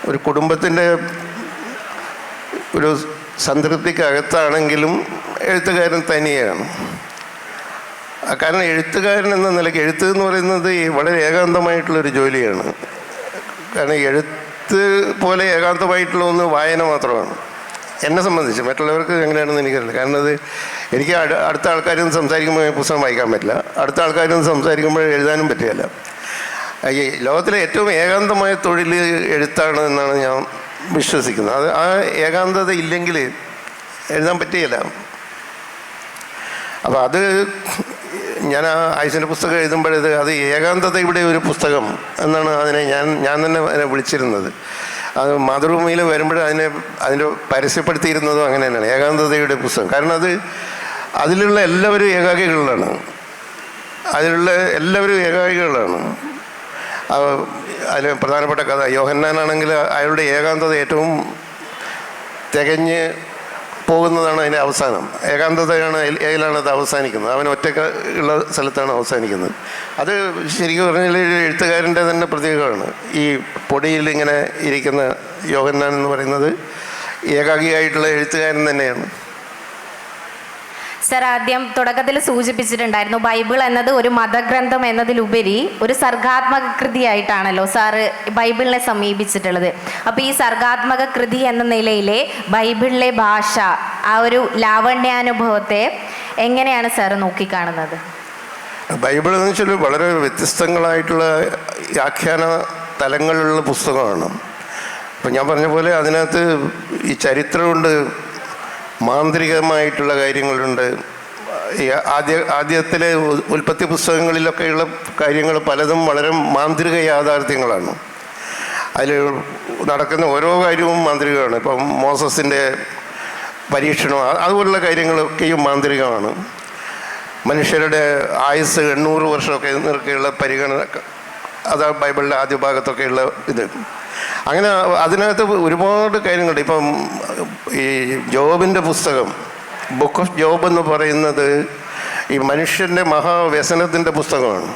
S4: ഒരു കുടുംബത്തിൻ്റെ ഒരു സംതൃപ്തിക്കകത്താണെങ്കിലും എഴുത്തുകാരൻ തനിയെയാണ്. കാരണം എഴുത്തുകാരൻ എന്ന നിലയ്ക്ക് എഴുത്ത് എന്ന് പറയുന്നത് വളരെ ഏകാന്തമായിട്ടുള്ളൊരു ജോലിയാണ്. കാരണം എഴുത്ത് പോലെ ഏകാന്തമായിട്ടുള്ള ഒന്ന് വായന മാത്രമാണ് എന്നെ സംബന്ധിച്ച്. മറ്റുള്ളവർക്ക് എങ്ങനെയാണെന്ന് എനിക്കറിയില്ല. കാരണം അത് എനിക്ക് അടുത്ത ആൾക്കാരും സംസാരിക്കുമ്പോൾ പുസ്തകം വായിക്കാൻ പറ്റില്ല, അടുത്ത ആൾക്കാരും സംസാരിക്കുമ്പോൾ എഴുതാനും പറ്റുകയില്ല. ഈ ലോകത്തിലെ ഏറ്റവും ഏകാന്തമായ തൊഴിൽ എഴുത്താണ് എന്നാണ് ഞാൻ വിശ്വസിക്കുന്നത്. അത് ആ ഏകാന്തത ഇല്ലെങ്കിൽ എഴുതാൻ പറ്റുകയില്ല. അപ്പോൾ അത് ഞാൻ ആ ആയുസിൻ്റെ പുസ്തകം എഴുതുമ്പോഴത് അത് ഏകാന്തതയുടെ ഒരു പുസ്തകം എന്നാണ് അതിനെ ഞാൻ തന്നെ അതിനെ വിളിച്ചിരുന്നത്. അത് മാതൃഭൂമിയിൽ വരുമ്പോൾ അതിൻ്റെ പരസ്യപ്പെടുത്തിയിരുന്നതും അങ്ങനെ തന്നെയാണ്, ഏകാന്തതയുടെ പുസ്തകം. കാരണം അതിലുള്ള എല്ലാവരും ഏകാഗികളാണ്. അതിൽ പ്രധാനപ്പെട്ട കഥ യോഹന്നാനാണെങ്കിൽ അയാളുടെ ഏകാന്തത ഏറ്റവും തികഞ്ഞ് പോകുന്നതാണ് അതിൻ്റെ അവസാനം. ഏകാന്തതയാണ് ഏതിലാണ് അത് അവസാനിക്കുന്നത്. അവൻ ഒറ്റയ്ക്ക് ഉള്ള സ്ഥലത്താണ് അവസാനിക്കുന്നത്. അത് ശരിക്കും പറഞ്ഞാൽ എഴുത്തുകാരൻ്റെ തന്നെ പ്രതീകമാണ്. ഈ പൊടിയിൽ ഇങ്ങനെ ഇരിക്കുന്ന യോഹന്നാൻ എന്ന് പറയുന്നത് ഏകാഗിയായിട്ടുള്ള എഴുത്തുകാരൻ തന്നെയാണ്.
S3: സർ, ആദ്യം തുടക്കത്തിൽ സൂചിപ്പിച്ചിട്ടുണ്ടായിരുന്നു ബൈബിൾ എന്നത് ഒരു മതഗ്രന്ഥം എന്നതിലുപരി ഒരു സർഗാത്മക കൃതിയായിട്ടാണല്ലോ സാറ് ബൈബിളിനെ സമീപിച്ചിട്ടുള്ളത്. അപ്പോൾ ഈ സർഗാത്മക കൃതി എന്ന നിലയിലെ ബൈബിളിലെ ഭാഷ, ആ ഒരു ലാവണ്യാനുഭവത്തെ എങ്ങനെയാണ് സാറ് നോക്കിക്കാണുന്നത്?
S4: ബൈബിൾ എന്ന് വെച്ചാൽ വളരെ വ്യത്യസ്തങ്ങളായിട്ടുള്ള വ്യാഖ്യാന തലങ്ങളുള്ള പുസ്തകമാണ്. അപ്പം ഞാൻ പറഞ്ഞ പോലെ അതിനകത്ത് ഈ ചരിത്രമുണ്ട്, മാന്ത്രികമായിട്ടുള്ള കാര്യങ്ങളുണ്ട്. ഈ ആദ്യത്തിലെ ഉൽപ്പത്തി പുസ്തകങ്ങളിലൊക്കെയുള്ള കാര്യങ്ങൾ പലതും വളരെ മാന്ത്രിക യാഥാർത്ഥ്യങ്ങളാണ്. അതിൽ നടക്കുന്ന ഓരോ കാര്യവും മാന്ത്രികമാണ്. ഇപ്പം മോസസിൻ്റെ പരീക്ഷണം, അതുപോലുള്ള കാര്യങ്ങളൊക്കെയും മാന്ത്രികമാണ്. മനുഷ്യരുടെ ആയുസ് 800 വർഷമൊക്കെയുള്ള പരിഗണന, അതാണ് ബൈബിളിൻ്റെ ആദ്യ ഭാഗത്തൊക്കെയുള്ള ഇത്. അങ്ങനെ അതിനകത്ത് ഒരുപാട് കാര്യങ്ങളുണ്ട്. ഇപ്പം ഈ ജോബിൻ്റെ പുസ്തകം, ബുക്ക് ഓഫ് ജോബ് എന്ന് പറയുന്നത് ഈ മനുഷ്യൻ്റെ മഹാവ്യസനത്തിൻ്റെ പുസ്തകമാണ്.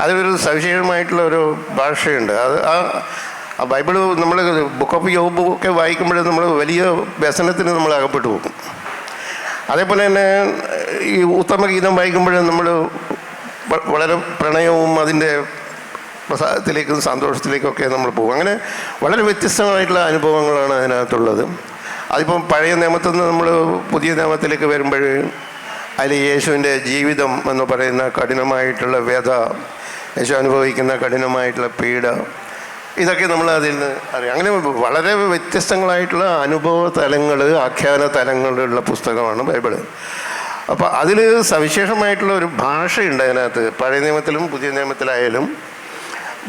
S4: അതൊരു സവിശേഷമായിട്ടുള്ള ഒരു ഭാഷയുണ്ട്. അത് ആ ബൈബിള് നമ്മൾ ബുക്ക് ഓഫ് ജോബ് ഒക്കെ വായിക്കുമ്പോൾ നമ്മൾ വലിയ വ്യസനത്തിന് നമ്മൾ അകപ്പെട്ടു പോകും. അതേപോലെ തന്നെ ഈ ഉത്തമഗീതം വായിക്കുമ്പോൾ നമ്മൾ വളരെ പ്രണയവും അതിൻ്റെ പ്രസാദത്തിലേക്കും സന്തോഷത്തിലേക്കൊക്കെ നമ്മൾ പോകും. അങ്ങനെ വളരെ വ്യത്യസ്തമായിട്ടുള്ള അനുഭവങ്ങളാണ് അതിനകത്തുള്ളത്. അതിപ്പം പഴയ നിയമത്തിൽ നിന്ന് നമ്മൾ പുതിയ നിയമത്തിലേക്ക് വരുമ്പോൾ അതിൽ യേശുവിൻ്റെ ജീവിതം എന്ന് പറയുന്ന കഠിനമായിട്ടുള്ള വ്യഥ, യേശു അനുഭവിക്കുന്ന കഠിനമായിട്ടുള്ള പീഡ, ഇതൊക്കെ നമ്മൾ അതിൽ നിന്ന് അറിയാം. അങ്ങനെ വളരെ വ്യത്യസ്തങ്ങളായിട്ടുള്ള അനുഭവ തലങ്ങൾ, ആഖ്യാന തലങ്ങളുള്ള പുസ്തകമാണ് ബൈബിള്. അപ്പോൾ അതിൽ സവിശേഷമായിട്ടുള്ള ഒരു ഭാഷയുണ്ട് അതിനകത്ത്. പഴയ നിയമത്തിലും പുതിയ നിയമത്തിലായാലും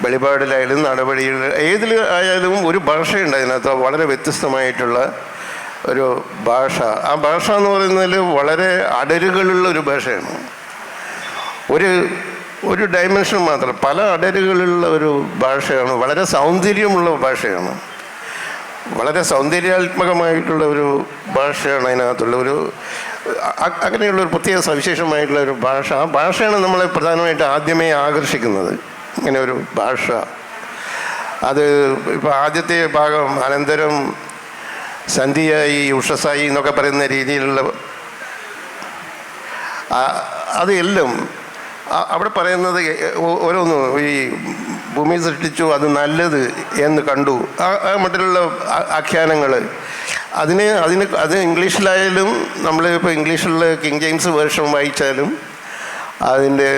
S4: വെളിപാടിലായാലും നടപടിയിൽ ഏതിൽ ആയാലും ഒരു ഭാഷയുണ്ട് അതിനകത്ത്, വളരെ വ്യത്യസ്തമായിട്ടുള്ള ഒരു ഭാഷ. ആ ഭാഷ എന്ന് പറയുന്നതിൽ വളരെ അടരുകളുള്ള ഒരു ഭാഷയാണ്. ഒരു ഡയമെൻഷൻ മാത്രം, പല അടരുകളുള്ള ഒരു ഭാഷയാണ്. വളരെ സൗന്ദര്യമുള്ള ഭാഷയാണ്. വളരെ സൗന്ദര്യാത്മകമായിട്ടുള്ള ഒരു ഭാഷയാണ് അതിനകത്തുള്ള അങ്ങനെയുള്ളൊരു പ്രത്യേക സവിശേഷമായിട്ടുള്ള ഒരു ഭാഷ. ആ ഭാഷയാണ് നമ്മളെ പ്രധാനമായിട്ട് ആദ്യമേ ആകർഷിക്കുന്നത്. ഇങ്ങനെ ഒരു ഭാഷ. അത് ഇപ്പോൾ ആദ്യത്തെ ഭാഗം അനന്തരം സന്ധ്യയായി ഉഷസായി എന്നൊക്കെ പറയുന്ന രീതിയിലുള്ള അത് എല്ലാം അവിടെ പറയുന്നത് ഓരോന്നും ഈ ഭൂമി സൃഷ്ടിച്ചു, അത് നല്ലത് എന്ന് കണ്ടു, ആ മട്ടിലുള്ള ആഖ്യാനങ്ങൾ. അത് ഇംഗ്ലീഷിലായാലും നമ്മളിപ്പോൾ ഇംഗ്ലീഷിലുള്ള കിങ് ജെയിംസ് വേർഷൻ വായിച്ചാലും അതിൻ്റെ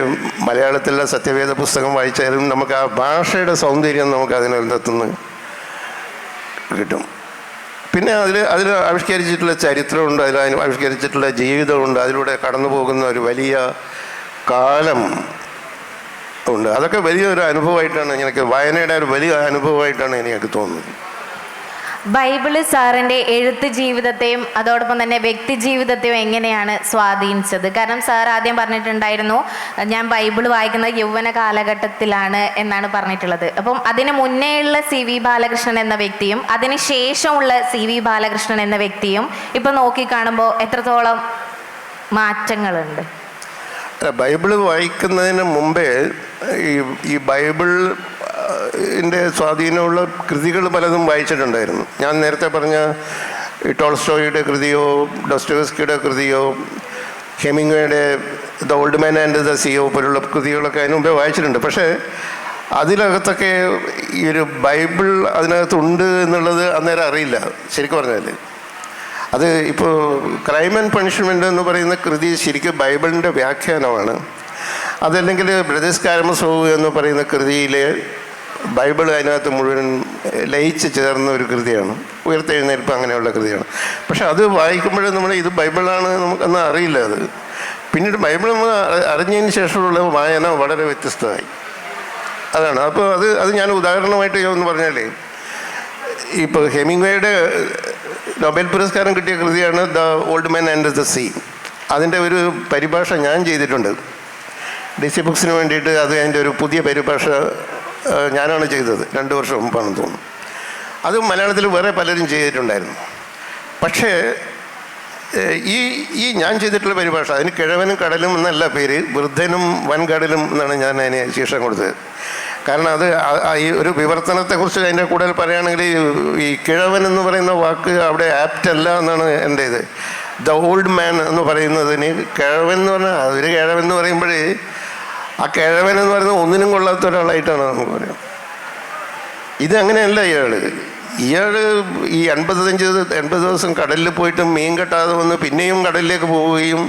S4: മലയാളത്തിലുള്ള സത്യവേദ പുസ്തകം വായിച്ചാലും നമുക്ക് ആ ഭാഷയുടെ സൗന്ദര്യം നമുക്ക് അതിനകത്തുനിന്ന് കിട്ടും. പിന്നെ അതിൽ ആവിഷ്കരിച്ചിട്ടുള്ള ചരിത്രമുണ്ട്, അതിൽ ആവിഷ്കരിച്ചിട്ടുള്ള ജീവിതമുണ്ട്, അതിലൂടെ കടന്നു പോകുന്ന ഒരു വലിയ കാലം ഉണ്ട്. അതൊക്കെ വലിയൊരു അനുഭവമായിട്ടാണ് എനിക്ക്, വായനയുടെ ഒരു വലിയ അനുഭവമായിട്ടാണ് എനിക്ക് തോന്നുന്നത്.
S3: ബൈബിള് സാറിൻ്റെ എഴുത്ത് ജീവിതത്തെയും അതോടൊപ്പം തന്നെ വ്യക്തി ജീവിതത്തെയും എങ്ങനെയാണ് സ്വാധീനിച്ചത്? കാരണം സാർ ആദ്യം പറഞ്ഞിട്ടുണ്ടായിരുന്നു ഞാൻ ബൈബിള് വായിക്കുന്നത് യൗവന കാലഘട്ടത്തിലാണ് എന്നാണ് പറഞ്ഞിട്ടുള്ളത്. അപ്പം അതിന് മുന്നേയുള്ള CV ബാലകൃഷ്ണൻ എന്ന വ്യക്തിയും അതിന് ശേഷമുള്ള CV ബാലകൃഷ്ണൻ എന്ന വ്യക്തിയും ഇപ്പം നോക്കിക്കാണുമ്പോൾ എത്രത്തോളം മാറ്റങ്ങളുണ്ട്?
S4: ബൈബിള് വായിക്കുന്നതിന് മുമ്പേ ഈ ബൈബിളിൻ്റെ സ്വാധീനമുള്ള കൃതികൾ പലതും വായിച്ചിട്ടുണ്ടായിരുന്നു. ഞാൻ നേരത്തെ പറഞ്ഞ ഈ ടോൾസ്റ്റോയുടെ കൃതിയോ ഡോസ്റ്റോവസ്കിയുടെ കൃതിയോ ഹെമിംഗ്വേയുടെ the old man and the സിയോ പോലുള്ള കൃതികളൊക്കെ അതിന് മുമ്പേ വായിച്ചിട്ടുണ്ട്. പക്ഷേ അതിനകത്തൊക്കെ ഈ ഒരു ബൈബിൾ അതിനകത്തുണ്ട് എന്നുള്ളത് അന്നേരം അറിയില്ല ശരിക്കും പറഞ്ഞാൽ. അത് ഇപ്പോൾ ക്രൈം ആൻഡ് പണിഷ്മെൻ്റ് എന്ന് പറയുന്ന കൃതി ശരിക്കും ബൈബിളിൻ്റെ വ്യാഖ്യാനമാണ്. അതല്ലെങ്കിൽ ബ്രദേഴ്സ് കാരമസോവ് എന്ന് പറയുന്ന കൃതിയിൽ ബൈബിൾ അതിനകത്ത് മുഴുവൻ ലയിച്ച് ചേർന്ന ഒരു കൃതിയാണ്. ഉയർത്തെഴുന്നേൽപ്പ് അങ്ങനെയുള്ള കൃതിയാണ്. പക്ഷെ അത് വായിക്കുമ്പോഴേ നമ്മൾ ഇത് ബൈബിളാണ് നമുക്കൊന്നും അറിയില്ല. അത് പിന്നീട് ബൈബിൾ നമ്മൾ അറിഞ്ഞതിന് ശേഷമുള്ള വായന വളരെ വ്യത്യസ്തമായി. അതാണ്. അപ്പോൾ അത് ഞാൻ ഉദാഹരണമായിട്ട് ഒന്ന് പറഞ്ഞാൽ, ഇപ്പോൾ ഹെമിംഗ്വേയുടെ നൊബേൽ പുരസ്കാരം കിട്ടിയ കൃതിയാണ് the old man and the sea. അതിൻ്റെ ഒരു പരിഭാഷ ഞാൻ ചെയ്തിട്ടുണ്ട് DC ബുക്സിന് വേണ്ടിയിട്ട്. അതിൻ്റെ ഒരു പുതിയ പരിഭാഷ ഞാനാണ് ചെയ്തത്, 2 വർഷം മുമ്പാണെന്ന് തോന്നുന്നു. അത് മലയാളത്തിൽ വേറെ പലരും ചെയ്തിട്ടുണ്ടായിരുന്നു. പക്ഷേ ഈ ഞാൻ ചെയ്തിട്ടുള്ള പരിഭാഷ, അതിന് കിഴവനും കടലും എന്നല്ല പേര്, വൃദ്ധനും വൻകടലും എന്നാണ് ഞാൻ അതിന് ശീർഷകം കൊടുത്തത്. കാരണം അത് ഈ ഒരു വിവർത്തനത്തെക്കുറിച്ച് അതിൻ്റെ കൂടുതൽ പറയുകയാണെങ്കിൽ ഈ കിഴവൻ എന്ന് പറയുന്ന വാക്ക് അവിടെ ആപ്റ്റ് അല്ല എന്നാണ് എൻ്റെ ഇത്. ദ ഓൾഡ് മാൻ എന്ന് പറയുന്നതിന് കിഴവൻ എന്ന് പറഞ്ഞാൽ ഒരു കിഴവൻ എന്ന് പറയുമ്പോൾ ആ കിഴവൻ എന്ന് പറയുന്നത് ഒന്നിനും കൊള്ളാത്ത ഒരാളായിട്ടാണ് നമുക്ക് പറയാം. ഇത് അങ്ങനെയല്ല. ഇയാൾ ഈ 80 ദിവസം കടലിൽ പോയിട്ട് മീൻ കെട്ടാതെ വന്ന് പിന്നെയും കടലിലേക്ക് പോവുകയും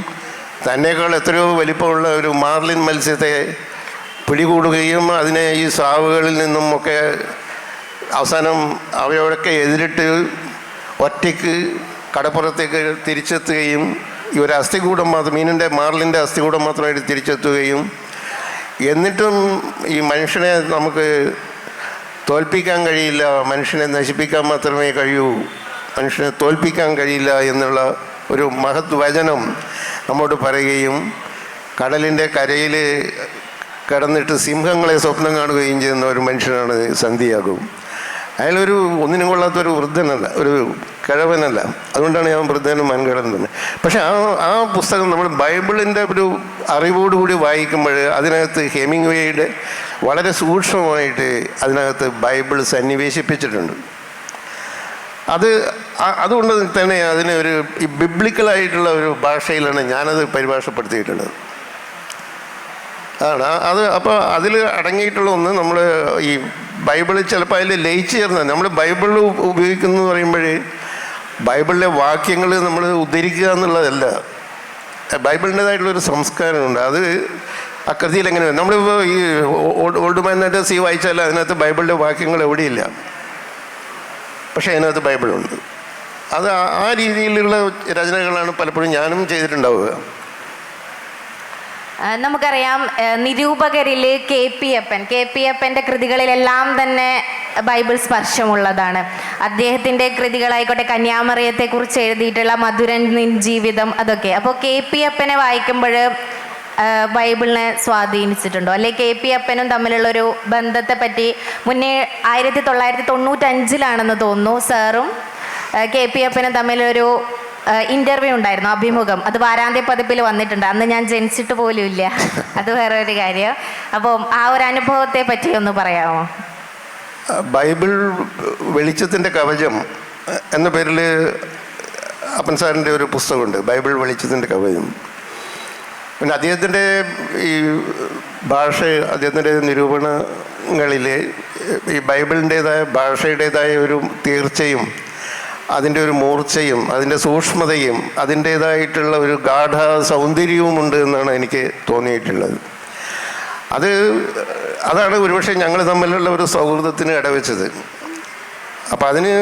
S4: തന്നേക്കാൾ എത്രയോ വലിപ്പമുള്ള ഒരു മാർലിൻ മത്സ്യത്തെ പിടികൂടുകയും അതിനെ ഈ സ്രാവുകളിൽ നിന്നും ഒക്കെ അവസാനം അവയോടൊക്കെ എതിരിട്ട് ഒറ്റയ്ക്ക് കടപ്പുറത്തേക്ക് തിരിച്ചെത്തുകയും ഈ ഒരു അസ്ഥികൂടം മാത്രം, മാർലിൻ്റെ അസ്ഥികൂടം മാത്രമായിട്ട് തിരിച്ചെത്തുകയും എന്നിട്ടും ഈ മനുഷ്യനെ നമുക്ക് തോൽപ്പിക്കാൻ കഴിയില്ല, മനുഷ്യനെ നശിപ്പിക്കാൻ മാത്രമേ കഴിയൂ, മനുഷ്യനെ തോൽപ്പിക്കാൻ കഴിയില്ല എന്നുള്ള ഒരു മഹത് വചനം നമ്മോട് പറയുകയും കടലിൻ്റെ കരയിൽ കിടന്നിട്ട് സിംഹങ്ങളെ സ്വപ്നം കാണുകയും ചെയ്യുന്ന ഒരു മനുഷ്യനാണ് സന്ധ്യാഗു. അയാളൊരു ഒന്നിനും കൊള്ളാത്തൊരു വൃദ്ധനല്ല, ഒരു കിഴവനല്ല. അതുകൊണ്ടാണ് ഞാൻ വൃദ്ധനും വൻകിഴവനും തന്നെ. പക്ഷെ ആ പുസ്തകം നമ്മൾ ബൈബിളിൻ്റെ ഒരു അറിവോടുകൂടി വായിക്കുമ്പോൾ അതിനകത്ത് ഹെമിംഗ്വേയുടെ വളരെ സൂക്ഷ്മമായിട്ട് അതിനകത്ത് ബൈബിൾ സന്നിവേശിപ്പിച്ചിട്ടുണ്ട്. അതുകൊണ്ട് തന്നെ അതിന് ഒരു ബിബ്ലിക്കലായിട്ടുള്ള ഒരു ഭാഷയിലാണ് ഞാനത് പരിഭാഷപ്പെടുത്തിയിട്ടുള്ളത്. അത് അപ്പോൾ അതിൽ അടങ്ങിയിട്ടുള്ള ഒന്ന് നമ്മൾ ഈ ബൈബിളിൽ ചിലപ്പോൾ അതിൽ ലയിച്ച് ചേർന്ന നമ്മൾ ബൈബിളിൽ ഉപയോഗിക്കുന്നു പറയുമ്പോൾ ബൈബിളിലെ വാക്യങ്ങൾ നമ്മൾ ഉദ്ധരിക്കുക എന്നുള്ളതല്ല. ബൈബിളിൻ്റേതായിട്ടുള്ളൊരു സംസ്കാരമുണ്ട്. ആ കൃതിയിൽ എങ്ങനെ നമ്മളിപ്പോൾ ഈ ഓൾഡ് മാൻ ആൻഡ് സീ വായിച്ചാൽ അതിനകത്ത് ബൈബിളിൻ്റെ വാക്യങ്ങൾ എവിടെയില്ല, പക്ഷേ അതിനകത്ത് ബൈബിളുണ്ട്. അത് ആ രീതിയിലുള്ള രചനകളാണ് പലപ്പോഴും ഞാനും ചെയ്തിട്ടുണ്ടാവുക.
S3: നമുക്കറിയാം നിരൂപകരിൽ കെ.പി.അപ്പൻ്റെ കൃതികളിലെല്ലാം തന്നെ ബൈബിൾ സ്പർശമുള്ളതാണ്. അദ്ദേഹത്തിൻ്റെ കൃതികളായിക്കോട്ടെ, കന്യാമറിയത്തെക്കുറിച്ച് എഴുതിയിട്ടുള്ള മധുരൻ നിൻ ജീവിതം, അതൊക്കെ. അപ്പോൾ കെ.പി.അപ്പനെ വായിക്കുമ്പോൾ ബൈബിളിനെ സ്വാധീനിച്ചിട്ടുണ്ടോ? അല്ലെ കെ.പി.അപ്പനും തമ്മിലുള്ളൊരു ബന്ധത്തെ പറ്റി മുന്നേ 1995 തോന്നുന്നു സാറും കെ.പി.അപ്പനും തമ്മിലൊരു ഇൻ്റർവ്യൂ ഉണ്ടായിരുന്നു, അഭിമുഖം. അത് വാരാന്ത്യ പതിപ്പിൽ വന്നിട്ടുണ്ട്. അന്ന് ഞാൻ ജനിച്ചിട്ട് പോലും ഇല്ല, അത് വേറെ ഒരു കാര്യം. അപ്പോൾ ആ ഒരു അനുഭവത്തെ പറ്റി ഒന്ന് പറയാമോ?
S4: ബൈബിൾ വെളിച്ചത്തിൻ്റെ കവചം എന്ന പേരിൽ അപ്പൻ സാറിൻ്റെ ഒരു പുസ്തകമുണ്ട്, ബൈബിൾ വെളിച്ചത്തിൻ്റെ കവചം. പിന്നെ അദ്ദേഹത്തിൻ്റെ ഈ ഭാഷ, അദ്ദേഹത്തിൻ്റെ നിരൂപണങ്ങളിൽ ഈ ബൈബിളിൻ്റേതായ ഭാഷയുടേതായ ഒരു തീർച്ചയും അതിൻ്റെ ഒരു മൂർച്ചയും അതിൻ്റെ സൂക്ഷ്മതയും അതിൻ്റേതായിട്ടുള്ള ഒരു ഗാഢ സൗന്ദര്യവുമുണ്ട് എന്നാണ് എനിക്ക് തോന്നിയിട്ടുള്ളത്. അതാണ് ഒരുപക്ഷെ ഞങ്ങൾ തമ്മിലുള്ള ഒരു സൗഹൃദത്തിന് ഇടവെച്ചത്. അപ്പം അതിന്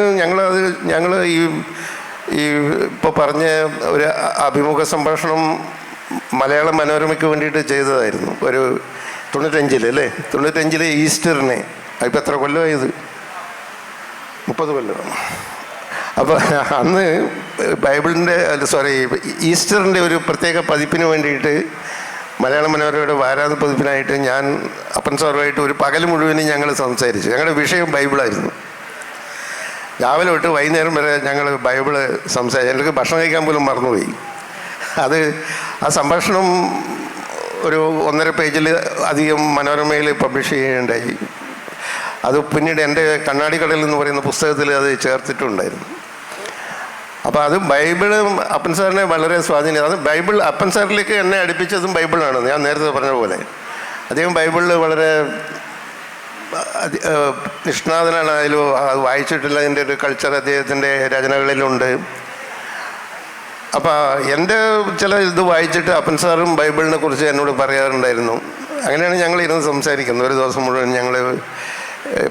S4: ഞങ്ങൾ ഈ ഇപ്പോൾ പറഞ്ഞ ഒരു അഭിമുഖ സംഭാഷണം മലയാള മനോരമയ്ക്ക് വേണ്ടിയിട്ട് ചെയ്തതായിരുന്നു. ഒരു 95 ഈസ്റ്ററിനെ. അതിപ്പോൾ എത്ര കൊല്ലമായത്? 30 കൊല്ലം. അപ്പോൾ അന്ന് ബൈബിളിൻ്റെ ഈസ്റ്ററിൻ്റെ ഒരു പ്രത്യേക പതിപ്പിന് വേണ്ടിയിട്ട് മലയാള മനോരമയുടെ വാരാന്ത്യ പതിപ്പിനായിട്ട് ഞാൻ അപ്പൻ സാറുമായിട്ട് ഒരു പകൽ മുഴുവനും ഞങ്ങൾ സംസാരിച്ചു. ഞങ്ങളുടെ വിഷയം ബൈബിളായിരുന്നു. രാവിലെ തൊട്ട് വൈകുന്നേരം വരെ ഞങ്ങൾ ബൈബിള് സംസാരിച്ചു. എനിക്ക് ഭക്ഷണം കഴിക്കാൻ പോലും മറന്നുപോയി. ആ സംഭാഷണം ഒരു 1.5 പേജിൽ അധികം മനോരമയിൽ പബ്ലിഷ് ചെയ്യുകയുണ്ടായി. അത് പിന്നീട് എൻ്റെ കണ്ണാടിക്കടൽ എന്ന് പറയുന്ന പുസ്തകത്തിൽ അത് ചേർത്തിട്ടുണ്ടായിരുന്നു. അപ്പോൾ അത് ബൈബിള് അപ്പൻ സാറിനെ വളരെ സ്വാധീനം. അത് ബൈബിൾ അപ്പൻ സാറിലേക്ക് എന്നെ അടുപ്പിച്ചതും ബൈബിളാണ്. ഞാൻ നേരത്തെ പറഞ്ഞ പോലെ അദ്ദേഹം ബൈബിളിൽ വളരെ നിഷ്ണാതനാണ്. അതിൽ വായിച്ചിട്ടുള്ളതിൻ്റെ ഒരു കൾച്ചർ അദ്ദേഹത്തിൻ്റെ രചനകളിലുണ്ട്. അപ്പോൾ എൻ്റെ ചില ഇത് വായിച്ചിട്ട് അപ്പൻ സാറും ബൈബിളിനെ കുറിച്ച് എന്നോട് പറയാറുണ്ടായിരുന്നു. അങ്ങനെയാണ് ഞങ്ങൾ ഇരുന്ന് സംസാരിക്കുന്നത്. ഒരു ദിവസം മുഴുവൻ ഞങ്ങൾ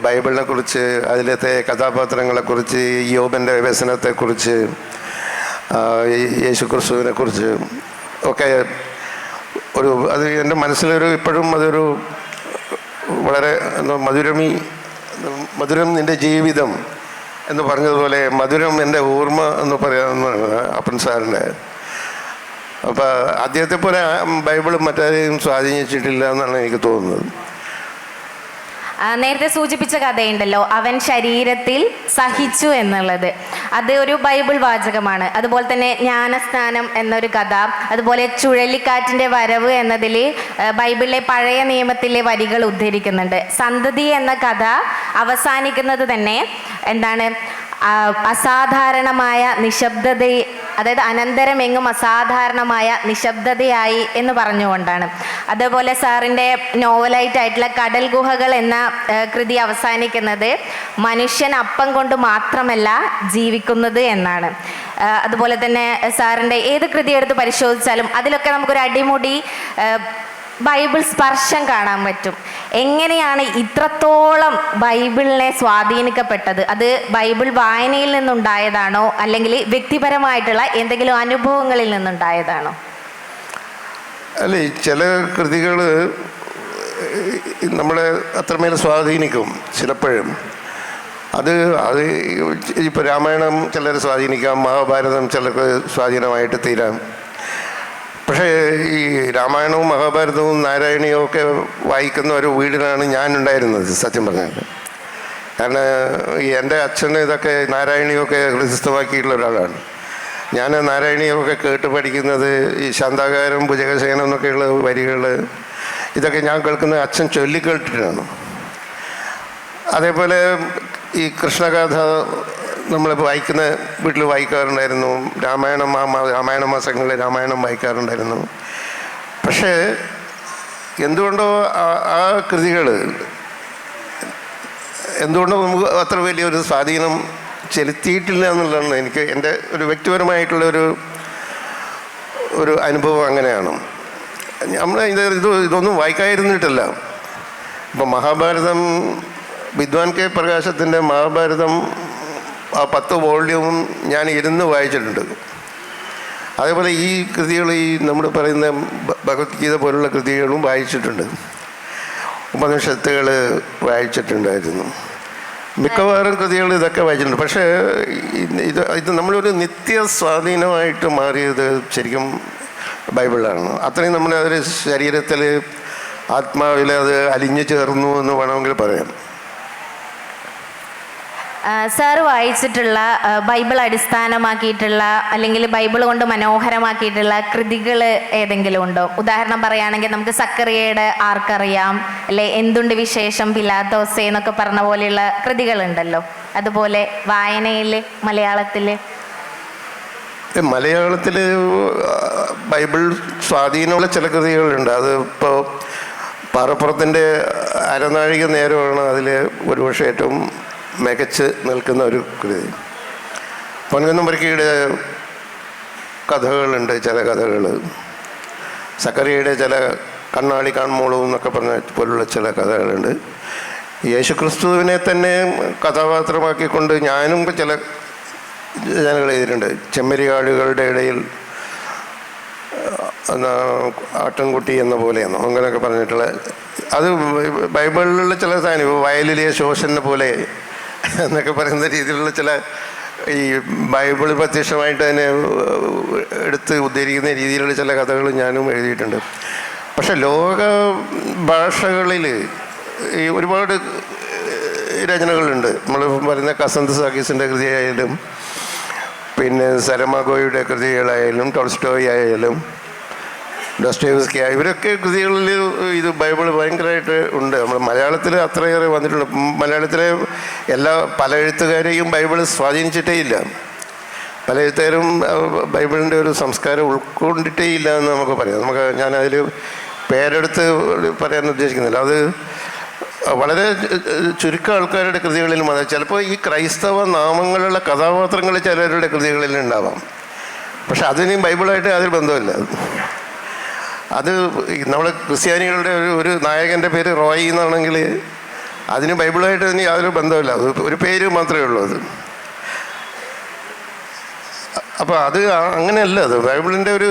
S4: ബൈബിളിനെ കുറിച്ച്, അതിലത്തെ കഥാപാത്രങ്ങളെക്കുറിച്ച്, യോബിൻ്റെ വ്യസനത്തെക്കുറിച്ച്, യേശുക്രിസ്തുവിനെ കുറിച്ച് ഒക്കെ അത് എൻ്റെ മനസ്സിലൊരു ഇപ്പോഴും അതൊരു വളരെ മധുരം നിൻ്റെ ജീവിതം എന്ന് പറഞ്ഞതുപോലെ മധുരം എൻ്റെ ഓർമ്മ എന്ന് പറയാവുന്നതാണ് അപ്പൻ സാറിൻ്റെ. അപ്പോൾ അദ്ദേഹത്തെ പോലെ ബൈബിൾ മറ്റാരെയും സ്വാധീനിച്ചിട്ടില്ല എന്നാണ് എനിക്ക് തോന്നുന്നത്.
S3: നേരത്തെ സൂചിപ്പിച്ച കഥയുണ്ടല്ലോ, അവൻ ശരീരത്തിൽ സഹിച്ചു എന്നുള്ളത്, അത് ഒരു ബൈബിൾ വാചകമാണ്. അതുപോലെ തന്നെ ജ്ഞാനസ്നാനം എന്നൊരു കഥ, അതുപോലെ ചുഴലിക്കാറ്റിൻ്റെ വരവ് എന്നതിൽ ബൈബിളിലെ പഴയ നിയമത്തിലെ വരികൾ ഉദ്ധരിക്കുന്നുണ്ട്. സന്തതി എന്ന കഥ അവസാനിക്കുന്നത് തന്നെ എന്താണ്, അസാധാരണമായ നിശബ്ദത, അതായത് അനന്തരമെങ്ങും അസാധാരണമായ നിശബ്ദതയായി എന്ന് പറഞ്ഞുകൊണ്ടാണ്. അതേപോലെ സാറിൻ്റെ നോവലായിട്ടായിട്ടുള്ള കടൽ ഗുഹകൾ എന്ന കൃതി അവസാനിക്കുന്നത് മനുഷ്യൻ അപ്പം കൊണ്ട് മാത്രമല്ല ജീവിക്കുന്നത് എന്നാണ്. അതുപോലെ തന്നെ സാറിൻ്റെ ഏത് കൃതി എടുത്ത് പരിശോധിച്ചാലും അതിലൊക്കെ നമുക്കൊരു അടിമുടി ബൈബിൾ സ്പർശം കാണാൻ പറ്റും. എങ്ങനെയാണ് ഇത്രത്തോളം ബൈബിളിനെ സ്വാധീനിക്കപ്പെട്ടത്? അത് ബൈബിൾ വായനയിൽ നിന്നുണ്ടായതാണോ, അല്ലെങ്കിൽ വ്യക്തിപരമായിട്ടുള്ള എന്തെങ്കിലും അനുഭവങ്ങളിൽ നിന്നുണ്ടായതാണോ?
S4: അല്ലേ, ചില കൃതികൾ നമ്മളെ അത്രമേൽ സ്വാധീനിക്കും ചിലപ്പോഴും. അത് ഇപ്പോൾ രാമായണം ചിലർ സ്വാധീനിക്കാം, മഹാഭാരതം ചിലർക്ക് സ്വാധീനമായിട്ട് തീരാം. പക്ഷേ ഈ രാമായണവും മഹാഭാരതവും നാരായണീയവും ഒക്കെ വായിക്കുന്ന ഒരു വീടിനാണ് ഞാനുണ്ടായിരുന്നത് സത്യം പറഞ്ഞാൽ. കാരണം എൻ്റെ അച്ഛന് ഇതൊക്കെ നാരായണീയമൊക്കെ ഹൃദയസ്ഥമാക്കിയിട്ടുള്ള ഒരാളാണ്. ഞാൻ നാരായണീയമൊക്കെ കേട്ട് പഠിക്കുന്നത് ഈ ശാന്താകാരം ഭുജഗശയനം എന്നൊക്കെയുള്ള വരികൾ, ഇതൊക്കെ ഞാൻ കേൾക്കുന്നത് അച്ഛൻ ചൊല്ലിക്കേട്ടിട്ടാണ്. അതേപോലെ ഈ കൃഷ്ണഗാഥ നമ്മൾ വായിക്കുന്ന വീട്ടിൽ വായിക്കാറുണ്ടായിരുന്നു. രാമായണ മാസങ്ങളിൽ രാമായണം വായിക്കാറുണ്ടായിരുന്നു. പക്ഷേ എന്തുകൊണ്ടോ ആ കൃതികൾ എന്തുകൊണ്ടോ നമുക്ക് അത്ര വലിയൊരു സ്വാധീനം ചെലുത്തിയിട്ടില്ല എന്നുള്ളതാണ് എനിക്ക് എൻ്റെ ഒരു വ്യക്തിപരമായിട്ടുള്ള ഒരു അനുഭവം. അങ്ങനെയാണ്. നമ്മൾ ഇതൊന്നും വായിക്കാതിരുന്നിട്ടില്ല. ഇപ്പം മഹാഭാരതം, വിദ്വാൻ കെ പ്രകാശത്തിൻ്റെ മഹാഭാരതം ആ 10 വോള്യവും ഞാൻ ഇരുന്ന് വായിച്ചിട്ടുണ്ട്. അതേപോലെ ഈ കൃതികൾ, ഈ നമ്മൾ പറയുന്ന ഭഗവത്ഗീത പോലുള്ള കൃതികളും വായിച്ചിട്ടുണ്ട്. ഉപനിഷത്തുകൾ വായിച്ചിട്ടുണ്ടായിരുന്നു. മിക്കവാറും കൃതികൾ ഇതൊക്കെ വായിച്ചിട്ടുണ്ട്. പക്ഷേ ഇത് നമ്മളൊരു നിത്യ സ്വാധീനമായിട്ട് മാറിയത് ശരിക്കും ബൈബിളാണ്. അത്രയും നമ്മൾ അതിൽ ശരീരത്തിൽ, ആത്മാവിൽ അത് അലിഞ്ഞു ചേർന്നു എന്ന് വേണമെങ്കിൽ പറയാം.
S3: സാറ് വായിച്ചിട്ടുള്ള ബൈബിൾ അടിസ്ഥാനമാക്കിയിട്ടുള്ള അല്ലെങ്കിൽ ബൈബിൾ കൊണ്ട് മനോഹരമാക്കിയിട്ടുള്ള കൃതികൾ ഏതെങ്കിലും ഉണ്ടോ? ഉദാഹരണം പറയുകയാണെങ്കിൽ നമുക്ക് സക്കറിയയുടെ ആർക്കറിയാം, അല്ലെ എന്തുണ്ട് വിശേഷം പിലാത്തോസേ എന്നൊക്കെ പറഞ്ഞ പോലെയുള്ള കൃതികളുണ്ടല്ലോ. അതുപോലെ വായനയിൽ
S4: മലയാളത്തിൽ ബൈബിൾ സ്വാധീനമുള്ള ചില കൃതികളുണ്ട്. അത് ഇപ്പോൾ പാറപ്പുറത്തിൻ്റെ അരനാഴിക നേരമാണ് അതിൽ ഒരുപക്ഷെ ഏറ്റവും മികച്ച് നിൽക്കുന്ന ഒരു കൃതി. പൊൻകുന്നം വർക്കിയുടെ കഥകളുണ്ട്, ചില കഥകൾ. സക്കറിയയുടെ ചില കണ്ണാടി കാൺമോളവും എന്നൊക്കെ പറഞ്ഞ പോലുള്ള ചില കഥകളുണ്ട്. യേശുക്രിസ്തുവിനെ തന്നെ കഥാപാത്രമാക്കിക്കൊണ്ട് ഞാനും ചില രചനകൾ എഴുതിയിട്ടുണ്ട്. ചെമ്മരിയാടുകളുടെ ഇടയിൽ ആട്ടിൻകുട്ടി എന്ന പോലെയെന്നോ അങ്ങനെയൊക്കെ പറഞ്ഞിട്ടുള്ള, അത് ബൈബിളിലുള്ള ചില സാധനം. ഇപ്പോൾ വയലിലെ ശോഷനെ പോലെ എന്നൊക്കെ പറയുന്ന രീതിയിലുള്ള ചില ഈ ബൈബിൾ പ്രത്യക്ഷമായിട്ട് തന്നെ എടുത്ത് ഉദ്ധരിക്കുന്ന രീതിയിലുള്ള ചില കഥകൾ ഞാനും എഴുതിയിട്ടുണ്ട്. പക്ഷെ ലോക ഭാഷകളിൽ ഈ ഒരുപാട് രചനകളുണ്ട്. നമ്മൾ പറയുന്ന കസന്ത് സാഗീസിൻ്റെ കൃതിയായാലും, പിന്നെ സരമാഗോയുടെ കൃതികളായാലും, ടോൾസ്റ്റോയ് ആയാലും, ഡോസ്റ്റോയെവ്സ്കി, ഇവരൊക്കെ കൃതികളിൽ ഇത് ബൈബിൾ ഭയങ്കരമായിട്ട് ഉണ്ട്. നമ്മൾ മലയാളത്തിൽ അത്രയേറെ വന്നിട്ടുണ്ട്. മലയാളത്തിലെ പല എഴുത്തുകാരെയും ബൈബിൾ സ്വാധീനിച്ചിട്ടേ ഇല്ല. പല എഴുത്തുകാരും ബൈബിളിൻ്റെ ഒരു സംസ്കാരം ഉൾക്കൊണ്ടിട്ടേ ഇല്ല എന്ന് നമുക്ക് പറയാം. ഞാനതിൽ പേരെടുത്ത് പറയാൻ ഉദ്ദേശിക്കുന്നില്ല. അത് വളരെ ചുരുക്കം ആൾക്കാരുടെ കൃതികളിലും അത് ചിലപ്പോൾ ഈ ക്രൈസ്തവ നാമങ്ങളുള്ള കഥാപാത്രങ്ങൾ ചിലരുടെ കൃതികളിൽ ഉണ്ടാവാം. പക്ഷെ അതിന് ബൈബിളായിട്ട് യാതൊരു ബന്ധമില്ല. അത് നമ്മൾ ക്രിസ്ത്യാനികളുടെ ഒരു നായകൻ്റെ പേര് റോയി എന്നാണെങ്കിൽ അതിന് ബൈബിളായിട്ട് തന്നെ യാതൊരു ബന്ധമില്ല. അത് ഒരു പേര് മാത്രമേ ഉള്ളൂ. അത് അപ്പോൾ അത് അങ്ങനെയല്ല. അത് ബൈബിളിൻ്റെ ഒരു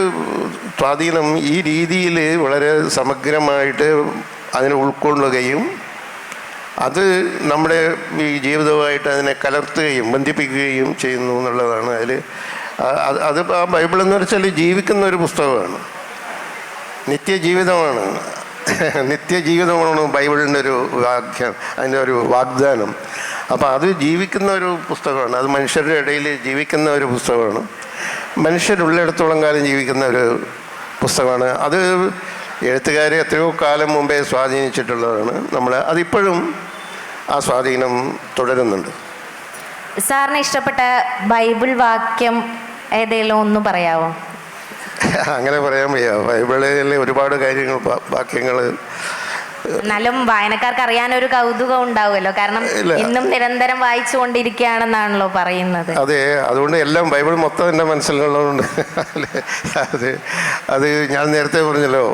S4: സ്വാധീനം ഈ രീതിയിൽ വളരെ സമഗ്രമായിട്ട് അതിനെ ഉൾക്കൊള്ളുകയും അത് നമ്മുടെ ഈ ജീവിതവുമായിട്ട് അതിനെ കലർത്തുകയും ബന്ധിപ്പിക്കുകയും ചെയ്യുന്നു എന്നുള്ളതാണ് അതിൽ. അത് ആ ബൈബിളെന്ന് വെച്ചാൽ ജീവിക്കുന്ന ഒരു പുസ്തകമാണ്, നിത്യജീവിതമാണ്. നിത്യജീവിതമാണ് ബൈബിളിൻ്റെ ഒരു വാക്യം, അതിൻ്റെ ഒരു വാഗ്ദാനം. അപ്പോൾ അത് ജീവിക്കുന്ന ഒരു പുസ്തകമാണ്. അത് മനുഷ്യരുടെ ഇടയിൽ ജീവിക്കുന്ന ഒരു പുസ്തകമാണ്. മനുഷ്യരുള്ളിടത്തോളം കാലം ജീവിക്കുന്ന ഒരു പുസ്തകമാണ്. അത് എഴുത്തുകാരെ എത്രയോ കാലം മുമ്പേ സ്വാധീനിച്ചിട്ടുള്ളതാണ്. അതിപ്പോഴും ആ സ്വാധീനം തുടരുന്നുണ്ട്.
S3: സാറിന് ഇഷ്ടപ്പെട്ട ബൈബിൾ വാക്യം ഏതെങ്കിലും ഒന്ന് പറയാമോ?
S4: അങ്ങനെ പറയാൻ വയ്യ. ബൈബിളിലെ ഒരുപാട് കാര്യങ്ങൾ, വാക്യങ്ങൾ.
S3: എന്നാലും വായനക്കാർക്ക് അറിയാനൊരു കൗതുകം ഉണ്ടാവുമല്ലോ, കാരണം ഇന്നും നിരന്തരം വായിച്ചു കൊണ്ടിരിക്കുകയാണെന്നാണല്ലോ പറയുന്നത്.
S4: അതെ, അതുകൊണ്ട് എല്ലാം ബൈബിൾ മൊത്തം എൻ്റെ മനസ്സിലുള്ളതുകൊണ്ട് അത് ഞാൻ നേരത്തെ പറഞ്ഞല്ലോ,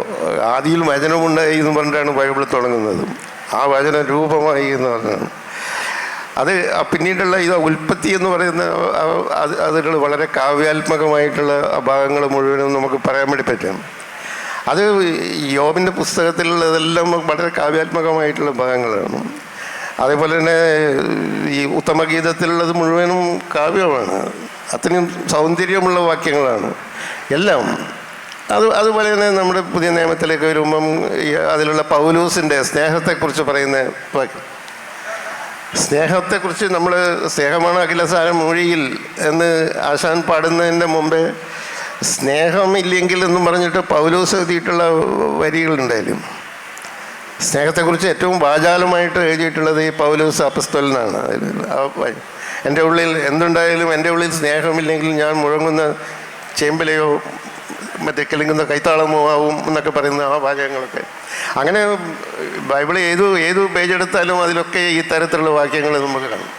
S4: ആദിയിൽ വചനമുണ്ടായി എന്ന് പറഞ്ഞിട്ടാണ് ബൈബിൾ തുടങ്ങുന്നത്. ആ വചനം രൂപമായി എന്ന് പറഞ്ഞാണ്. അത് പിന്നീടുള്ള ഉൽപ്പത്തി എന്ന് പറയുന്ന അതുകൾ വളരെ കാവ്യാത്മകമായിട്ടുള്ള ഭാഗങ്ങൾ മുഴുവനും നമുക്ക് പറയാൻ വേണ്ടി പറ്റും. അത് യോബിൻ്റെ പുസ്തകത്തിലുള്ളതെല്ലാം വളരെ കാവ്യാത്മകമായിട്ടുള്ള ഭാഗങ്ങളാണ്. അതേപോലെ തന്നെ ഈ ഉത്തമഗീതത്തിലുള്ളത് മുഴുവനും കാവ്യമാണ്. അത്രയും സൗന്ദര്യമുള്ള വാക്യങ്ങളാണ് എല്ലാം. അതുപോലെ തന്നെ നമ്മുടെ പുതിയ നിയമത്തിലേക്ക് വരുമ്പം അതിലുള്ള പൗലോസിൻ്റെ സ്നേഹത്തെക്കുറിച്ച് പറയുന്ന വാക്യം, സ്നേഹത്തെക്കുറിച്ച് നമ്മൾ സ്നേഹമാണ് അഖിലസാരം മൊഴിയിൽ എന്ന് ആശാൻ പാടുന്നതിൻ്റെ മുമ്പേ സ്നേഹമില്ലെങ്കിൽ എന്നും പറഞ്ഞിട്ട് പൗലോസ് എഴുതിയിട്ടുള്ള വരികളുണ്ടായാലും സ്നേഹത്തെക്കുറിച്ച് ഏറ്റവും വാചാലമായിട്ട് എഴുതിയിട്ടുള്ളത് ഈ പൗലോസ് അപ്പസ്തോലനാണ്. എൻ്റെ ഉള്ളിൽ എന്തുണ്ടായാലും എൻ്റെ ഉള്ളിൽ സ്നേഹമില്ലെങ്കിൽ ഞാൻ മുഴങ്ങുന്ന ചേമ്പലയോ മറ്റേ കിളിങ്ങുന്ന കൈത്താളമോ ആവും എന്നൊക്കെ പറയുന്ന ആ വാചകങ്ങളൊക്കെ. അങ്ങനെ ബൈബിൾ ഏത് പേജ് എടുത്താലും അതിലൊക്കെ ഈ തരത്തിലുള്ള വാക്യങ്ങൾ നമുക്ക് കാണും.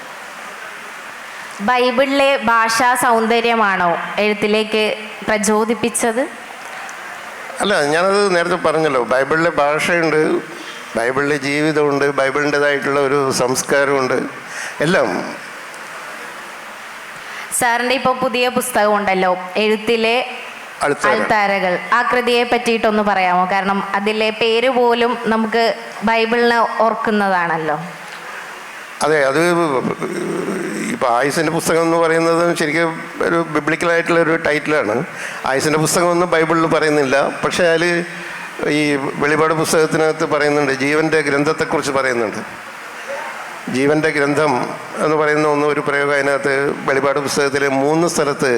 S3: ബൈബിളിലെ ഭാഷാ സൗന്ദര്യമാണോ എഴുത്തിലേക്ക് പ്രചോദിപ്പിച്ചത്?
S4: അല്ല, ഞാനത് നേരത്തെ പറഞ്ഞല്ലോ, ബൈബിളിലെ ഭാഷയുണ്ട്, ബൈബിളിലെ ജീവിതമുണ്ട്, ബൈബിളിൻ്റെതായിട്ടുള്ള ഒരു സംസ്കാരമുണ്ട്, എല്ലാം.
S3: സാറിന്റെ ഇപ്പോൾ പുതിയ പുസ്തകം ഉണ്ടല്ലോ, എഴുത്തിലെ അൾത്താരകൾ, ആ കൃതിയെ പറ്റിയിട്ടൊന്ന് പറയാമോ? കാരണം അതിലെ പേര് പോലും നമുക്ക് ബൈബിളിനെ ഓർക്കുന്നതാണല്ലോ.
S4: അതെ, അത് ഇപ്പോൾ ആയുസിൻ്റെ പുസ്തകം എന്ന് പറയുന്നത് ശരിക്കും ഒരു ബിബ്ലിക്കലായിട്ടുള്ള ഒരു ടൈറ്റിലാണ്. ആയുസിൻ്റെ പുസ്തകമൊന്നും ബൈബിളിൽ പറയുന്നില്ല, പക്ഷേ അതിൽ ഈ വെളിപാട് പുസ്തകത്തിനകത്ത് പറയുന്നുണ്ട്, ജീവൻ്റെ ഗ്രന്ഥത്തെക്കുറിച്ച് പറയുന്നുണ്ട്. ജീവൻ്റെ ഗ്രന്ഥം എന്ന് പറയുന്ന ഒരു പ്രയോഗം അതിനകത്ത് വെളിപാട് പുസ്തകത്തിൽ 3 സ്ഥലത്ത്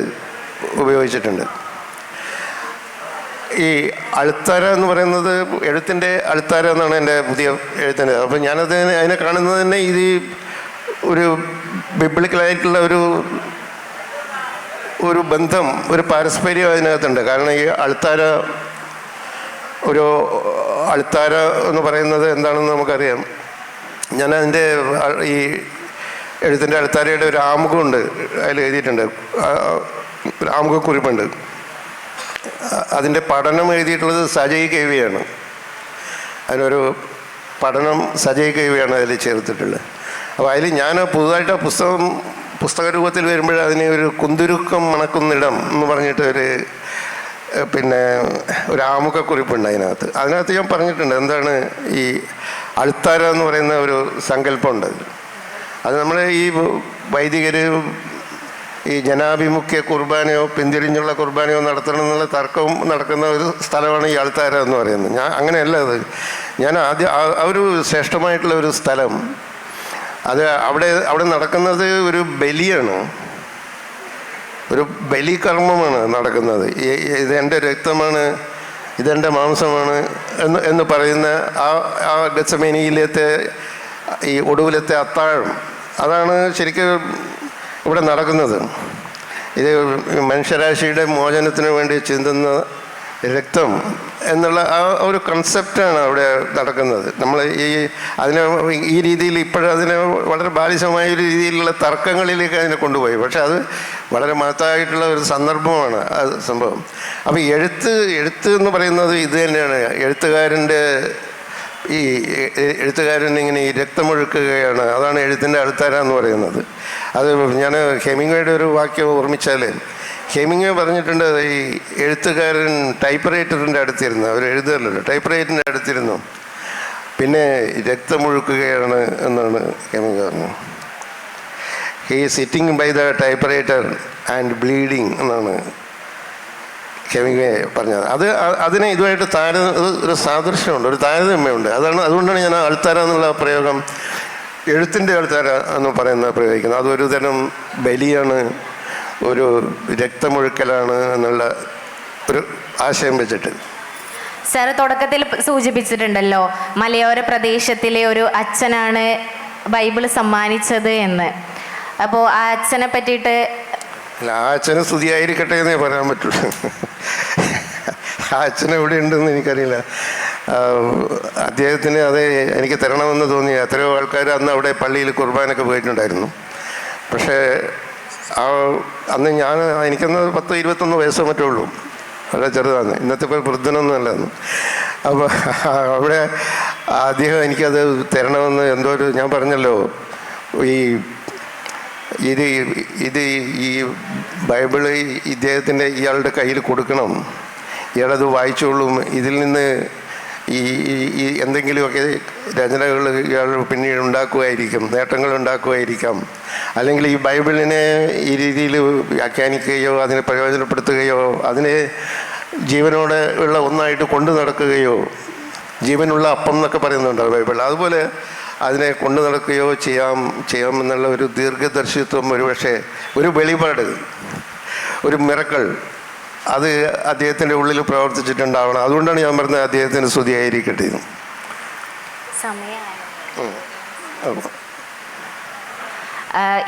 S4: ഉപയോഗിച്ചിട്ടുണ്ട്. ഈ അൾത്താര എന്ന് പറയുന്നത് എഴുത്തിൻ്റെ അൾത്താര എന്നാണ് എൻ്റെ പുതിയ എഴുത്തിൻ്റെ. അപ്പോൾ അതിനെ കാണുന്നത് തന്നെ ഇത് ഒരു ബിബ്ലിക്കലായിട്ടുള്ള ഒരു ബന്ധം, ഒരു പാരസ്പര്യം അതിനകത്തുണ്ട്. കാരണം ഈ അൾത്താര എന്ന് പറയുന്നത് എന്താണെന്ന് നമുക്കറിയാം. ഞാൻ അതിൻ്റെ ഈ എഴുത്തിൻ്റെ അൾത്താരയുടെ ഒരു ആമുഖമുണ്ട്, അതിൽ എഴുതിയിട്ടുണ്ട്, ആമുഖക്കുറിപ്പുണ്ട്. അതിൻ്റെ പഠനം എഴുതിയിട്ടുള്ളത് സജയ് കെവിയാണ്. അതിനൊരു പഠനം സജയ് കെവിയാണ് അതിൽ ചേർത്തിട്ടുള്ളത്. അപ്പോൾ അതിൽ ഞാൻ പുതുതായിട്ട് ആ പുസ്തക രൂപത്തിൽ വരുമ്പോൾ അതിന് ഒരു കുന്തുരുക്കം മണക്കുന്നിടം എന്ന് പറഞ്ഞിട്ട് ഒരു ആമുഖക്കുറിപ്പുണ്ട് അതിനകത്ത് ഞാൻ പറഞ്ഞിട്ടുണ്ട് എന്താണ് ഈ അൾത്താര എന്ന് പറയുന്ന ഒരു സങ്കല്പമുണ്ട്. അത് നമ്മൾ ഈ വൈദികർ ഈ ജനാഭിമുഖ്യ കുർബാനയോ പിന്തിരിഞ്ഞുള്ള കുർബാനയോ നടത്തണം എന്നുള്ള തർക്കവും നടക്കുന്ന ഒരു സ്ഥലമാണ് ഈ അൾത്താര എന്ന് പറയുന്നത്. ഞാൻ അങ്ങനെയല്ല, ഞാൻ ആദ്യം ഒരു ശ്രേഷ്ഠമായിട്ടുള്ള ഒരു സ്ഥലം, അത് അവിടെ നടക്കുന്നത് ഒരു ബലിയാണ്, ഒരു ബലികർമ്മമാണ് നടക്കുന്നത്. ഇതെൻ്റെ രക്തമാണ്, ഇതെൻ്റെ മാംസമാണ് എന്ന് പറയുന്ന ആ ഗത്സമേനിയിലത്തെ ഈ ഒടുവിലത്തെ അത്താഴം, അതാണ് ശരിക്കും ഇവിടെ നടക്കുന്നത്. ഇത് മനുഷ്യരാശിയുടെ മോചനത്തിന് വേണ്ടി ചിന്തുന്ന രക്തം എന്നുള്ള ആ ഒരു കൺസെപ്റ്റാണ് അവിടെ നടക്കുന്നത്. നമ്മൾ ഈ രീതിയിൽ ഇപ്പോഴതിനെ വളരെ ബാലിശമായ ഒരു രീതിയിലുള്ള തർക്കങ്ങളിലേക്ക് അതിനെ കൊണ്ടുപോയി. പക്ഷെ അത് വളരെ മഹത്തായിട്ടുള്ള ഒരു സന്ദർഭമാണ് ആ സംഭവം. അപ്പോൾ എഴുത്ത് എന്ന് പറയുന്നത് ഇത് തന്നെയാണ്. എഴുത്തുകാരൻ ഇങ്ങനെ ഈ രക്തമൊഴുക്കുകയാണ്, അതാണ് എഴുത്തിൻ്റെ അൾത്താര എന്ന് പറയുന്നത്. അത് ഞാൻ ഹെമിംഗ്വേയുടെ ഒരു വാക്യം ഓർമ്മിച്ചാൽ, ഹെമിംഗ്വേ പറഞ്ഞിട്ടുണ്ട്, ഈ എഴുത്തുകാരൻ ടൈപ്പ് റൈറ്ററിൻ്റെ അടുത്തിരുന്നു, അവർ എഴുതുകയല്ലോ, ടൈപ്പ് റൈറ്ററിൻ്റെ അടുത്തിരുന്നു, പിന്നെ രക്തമൊഴുക്കുകയാണ് എന്നാണ് ഹെമിംഗ്വേ പറഞ്ഞത്. He sitting by the typewriter and bleeding എന്നാണ് ഹെമിംഗ്വേ പറഞ്ഞത്. അതിനെ ഇതുമായിട്ട് ഒരു സാദൃശ്യമുണ്ട്, ഒരു താരതമ്യമുണ്ട്. അതുകൊണ്ടാണ് ഞാൻ അൾത്താര എന്നുള്ള പ്രയോഗം, എഴുത്തിൻ്റെ അൾത്താര എന്ന് പ്രയോഗിക്കുന്നത്. അതൊരു തരം ബലിയാണ്, ഒരു രക്തമൊഴുക്കലാണ് എന്നുള്ള ഒരു ആശയം വെച്ചിട്ട്.
S3: സാർ തുടക്കത്തിൽ സൂചിപ്പിച്ചിട്ടുണ്ടല്ലോ, മലയോര പ്രദേശത്തിലെ ഒരു അച്ഛനാണ് ബൈബിൾ സമ്മാനിച്ചത് എന്ന്. അപ്പോൾ ആ അച്ഛനെ പറ്റിയിട്ട്
S4: അല്ല, ആ അച്ഛന് സ്തുതിയായിരിക്കട്ടെ എന്നേ പറയാൻ പറ്റുള്ളൂ. ആ അച്ഛൻ എവിടെ ഉണ്ടെന്ന് എനിക്കറിയില്ല. അദ്ദേഹത്തിന് അത് എനിക്ക് തരണമെന്ന് തോന്നി. എത്രയോ ആൾക്കാർ അന്ന് അവിടെ പള്ളിയിൽ കുർബാനൊക്കെ പോയിട്ടുണ്ടായിരുന്നു. പക്ഷേ അന്ന് എനിക്കന്ന് 10-21 വയസ്സോ മറ്റേ ഉള്ളൂ, വളരെ ചെറുതാണ്. ഇന്നത്തെ ഇപ്പോൾ വൃദ്ധനൊന്നും അല്ലായിരുന്നു. അപ്പോൾ അവിടെ അദ്ദേഹം എനിക്കത് തരണമെന്ന് ഞാൻ പറഞ്ഞല്ലോ, ഈ ബൈബിള് ഇയാളുടെ കയ്യിൽ കൊടുക്കണം, ഇയാളത് വായിച്ചോളും, ഇതിൽ നിന്ന് ഈ എന്തെങ്കിലുമൊക്കെ രചനകൾ ഇയാൾ പിന്നീട് ഉണ്ടാക്കുമായിരിക്കും, നേട്ടങ്ങൾ ഉണ്ടാക്കുമായിരിക്കാം. അല്ലെങ്കിൽ ഈ ബൈബിളിനെ ഈ രീതിയിൽ വ്യാഖ്യാനിക്കുകയോ അതിനെ പ്രയോജനപ്പെടുത്തുകയോ അതിനെ ജീവനോടെ ഉള്ള ഒന്നായിട്ട് കൊണ്ടു നടക്കുകയോ, ജീവനുള്ള അപ്പം എന്നൊക്കെ പറയുന്നുണ്ട് ബൈബിൾ, അതുപോലെ അതിനെ കൊണ്ടു നടക്കുകയോ ചെയ്യാമെന്നുള്ള ഒരു ദീർഘദർശിത്വം, ഒരു വെളിപാട്, ഒരു മിറക്കൾ അത് അദ്ദേഹത്തിൻ്റെ ഉള്ളിൽ പ്രവർത്തിച്ചിട്ടുണ്ടാവണം. അതുകൊണ്ടാണ് ഞാൻ പറഞ്ഞത് അദ്ദേഹത്തിന് സ്തുതിയായിരിക്കട്ടെ.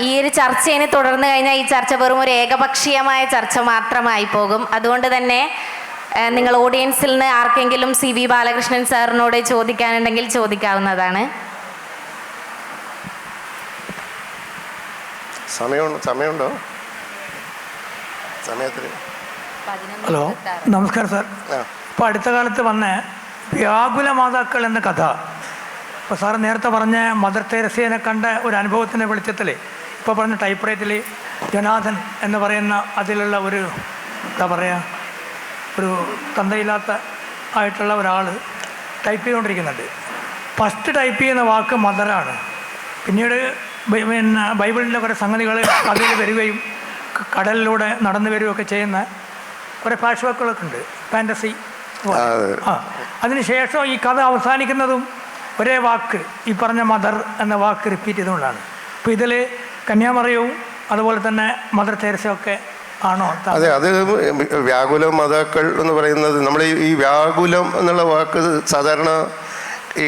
S3: ഈ ഒരു ചർച്ചയെ തുടർന്ന് കഴിഞ്ഞാൽ ഈ ചർച്ച വെറും ഒരു ഏകപക്ഷീയമായ ചർച്ച മാത്രമായി പോകും. അതുകൊണ്ട് തന്നെ നിങ്ങൾ ഓഡിയൻസിൽ നിന്ന് ആർക്കെങ്കിലും CV ബാലകൃഷ്ണൻ സാറിനോട് ചോദിക്കാനുണ്ടെങ്കിൽ ചോദിക്കാവുന്നതാണ്.
S4: സമയമുണ്ടോ? സമയത്തിന്
S5: ഹലോ, നമസ്കാരം സാർ. ഇപ്പോൾ അടുത്ത കാലത്ത് വന്ന വ്യാകുല മാതാക്കൾ എന്ന കഥ, ഇപ്പോൾ സാറ് നേരത്തെ പറഞ്ഞ മദർ തെരേസയെ കണ്ട ഒരു അനുഭവത്തിൻ്റെ വെളിച്ചത്തിൽ ഇപ്പോൾ പറഞ്ഞ ടൈപ്പ് റൈറ്റിൽ ജനാഥൻ എന്ന് പറയുന്ന അതിലുള്ള ഒരു എന്താ പറയുക, ഒരു തന്തയില്ലാത്ത ആയിട്ടുള്ള ഒരാൾ ടൈപ്പ് ചെയ്തുകൊണ്ടിരിക്കുന്നുണ്ട്. ഫസ്റ്റ് ടൈപ്പ് ചെയ്യുന്ന വാക്ക് മദറാണ്. പിന്നീട് പിന്നെ ബൈബിളിൻ്റെ കുറേ സംഗതികൾ അതിൽ വരികയും കടലിലൂടെ നടന്നു വരികയൊക്കെ ചെയ്യുന്ന കുറേ ഫ്ലാഷ് ബാക്കുകളൊക്കെ ഉണ്ട്, ഫാൻറ്റസി. അതിനുശേഷം ഈ കഥ അവസാനിക്കുന്നതും ഒരേ വാക്ക്, ഈ പറഞ്ഞ മദർ എന്ന വാക്ക് റിപ്പീറ്റ് ചെയ്തുകൊണ്ടാണ്. അപ്പോൾ ഇതിൽ കന്യാമറിയവും അതുപോലെ തന്നെ മദർ തെരേസയൊക്കെ ആണോ?
S4: അതെ, അത് വ്യാകുല മാതാക്കൾ എന്ന് പറയുന്നത്, നമ്മൾ ഈ വ്യാകുലം എന്നുള്ള വാക്ക് സാധാരണ ഈ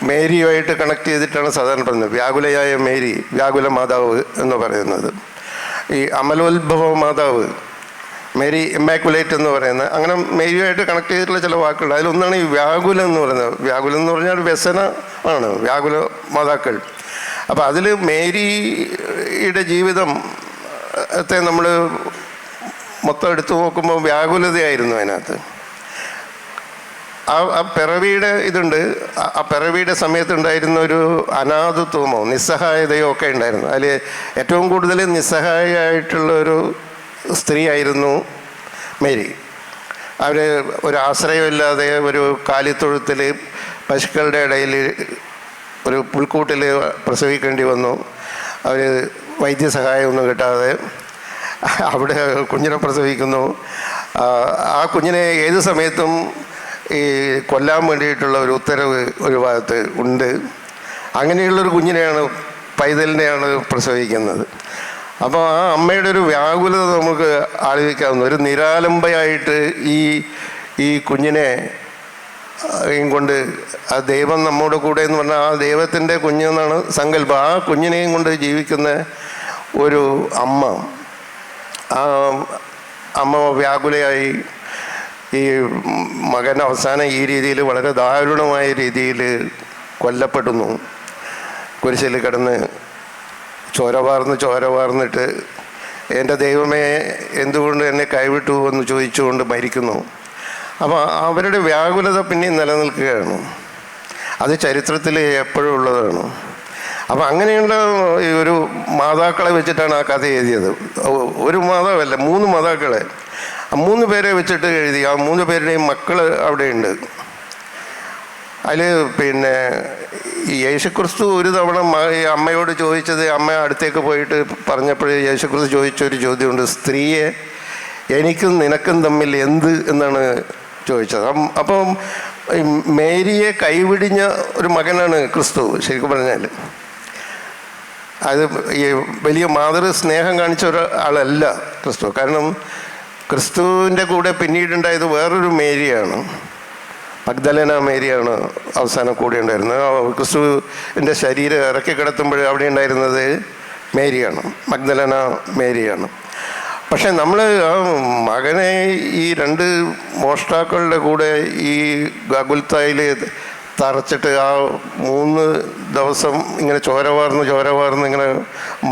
S4: മേരിയുമായിട്ട് കണക്ട് ചെയ്തിട്ടാണ് സാധാരണ പറയുന്നത്. വ്യാകുലയായ മേരി, വ്യാകുല മാതാവ് എന്ന് പറയുന്നത്. ഈ അമലോത്ഭവ മാതാവ്, മേരി ഇമ്മാക്കുലേറ്റ് എന്ന് പറയുന്നത്, അങ്ങനെ മേരിയുമായിട്ട് കണക്ട് ചെയ്തിട്ടുള്ള ചില വാക്കുകൾ. അതിലൊന്നാണ് ഈ വ്യാകുലം എന്ന് പറയുന്നത്. വ്യാകുലം എന്ന് പറഞ്ഞാൽ വ്യസനമാണ്, വ്യാകുല മാതാക്കൾ. അപ്പോൾ അതിൽ മേരിയുടെ ജീവിതത്തെ നമ്മൾ മൊത്തം എടുത്തു നോക്കുമ്പോൾ വ്യാകുലതയായിരുന്നു അതിനകത്ത്. ആ പിറവിയുടെ ഇതുണ്ട്. ആ പിറവിയുടെ സമയത്തുണ്ടായിരുന്ന ഒരു അനാഥത്വമോ നിസ്സഹായതയോ ഒക്കെ ഉണ്ടായിരുന്നു. അതിൽ ഏറ്റവും കൂടുതൽ നിസ്സഹായമായിട്ടുള്ള ഒരു സ്ത്രീ ആയിരുന്നു മേരി. അവർ ഒരു ആശ്രയമില്ലാതെ ഒരു കാലിത്തൊഴുത്തിൽ പശുക്കളുടെ ഇടയിൽ ഒരു പുൽക്കൂട്ടിൽ പ്രസവിക്കേണ്ടി വന്നു. അവർ വൈദ്യസഹായമൊന്നും കിട്ടാതെ അവിടെ കുഞ്ഞിനെ പ്രസവിക്കുന്നു. ആ കുഞ്ഞിനെ ഏത് സമയത്തും ഈ കൊല്ലാൻ വേണ്ടിയിട്ടുള്ള ഒരു ഉത്തരവ് ഒരു ഭാഗത്ത് ഉണ്ട്. അങ്ങനെയുള്ളൊരു കുഞ്ഞിനെയാണ്, പൈതലിനെയാണ് പ്രസവിക്കുന്നത്. അപ്പോൾ ആ അമ്മയുടെ ഒരു വ്യാകുലത നമുക്ക് ആലോചിക്കാവുന്ന, ഒരു നിരാലംബയായിട്ട് ഈ കുഞ്ഞിനെ കൊണ്ട്, ആ ദൈവം നമ്മുടെ കൂടെ എന്ന് പറഞ്ഞാൽ ആ ദൈവത്തിൻ്റെ കുഞ്ഞെന്നാണ് സങ്കല്പം. ആ കുഞ്ഞിനെയും കൊണ്ട് ജീവിക്കുന്ന ഒരു അമ്മ, ആ അമ്മ വ്യാകുലയായി ഈ മകൻ അവസാനം ഈ രീതിയിൽ വളരെ ദാരുണമായ രീതിയിൽ കൊല്ലപ്പെടുന്നു. കുരിശിൽ കിടന്ന് ചോര വാർന്നിട്ട് എൻ്റെ ദൈവമേ എന്തുകൊണ്ട് എന്നെ കൈവിട്ടു എന്ന് ചോദിച്ചുകൊണ്ട് മരിക്കുന്നു. അപ്പോൾ അവരുടെ വ്യാകുലത പിന്നെയും നിലനിൽക്കുകയാണ്. അത് ചരിത്രത്തിൽ എപ്പോഴും ഉള്ളതാണ്. അപ്പോൾ അങ്ങനെയുള്ള ഈ ഒരു മാതാക്കളെ വെച്ചിട്ടാണ് ആ കഥ എഴുതിയത്. ഒരു മാതാവല്ല, 3 മാതാക്കളെ, 3 പേരെ വെച്ചിട്ട് എഴുതി. ആ 3 പേരുടെയും മക്കൾ അവിടെയുണ്ട്. അതിൽ പിന്നെ യേശുക്രിസ്തു ഒരു തവണ അമ്മയോട് ചോദിച്ചത്, അമ്മ അടുത്തേക്ക് പോയിട്ട് പറഞ്ഞപ്പോൾ യേശുക്രിസ്തു ചോദിച്ചൊരു ചോദ്യമുണ്ട്, സ്ത്രീയെ എനിക്കും നിനക്കും തമ്മിൽ എന്ത് എന്നാണ് ചോദിച്ചത്. അപ്പം മേരിയെ കൈവിടിഞ്ഞ ഒരു മകനാണ് ക്രിസ്തു. ശരിക്കും പറഞ്ഞാൽ അത് ഈ വലിയ മാതൃ സ്നേഹം കാണിച്ച ഒരാളല്ല ക്രിസ്തു. കാരണം ക്രിസ്തുവിൻ്റെ കൂടെ പിന്നീടുണ്ടായത് വേറൊരു മേരിയാണ്, മഗ്ദലേന മേരിയാണ് അവസാനം കൂടെ ഉണ്ടായിരുന്നത്. ക്രിസ്തുവിൻ്റെ ശരീരം ഇറക്കി കിടത്തുമ്പോൾ അവിടെ ഉണ്ടായിരുന്നത് മേരിയാണ്, മഗ്ദലേന മേരിയാണ്. പക്ഷെ നമ്മൾ ആ മകനെ ഈ 2 മോഷ്ടാക്കളുടെ കൂടെ ഈ ഗഗുൽത്തായിൽ തറച്ചിട്ട് ആ 3 ദിവസം ഇങ്ങനെ ചോര വാർന്ന് ഇങ്ങനെ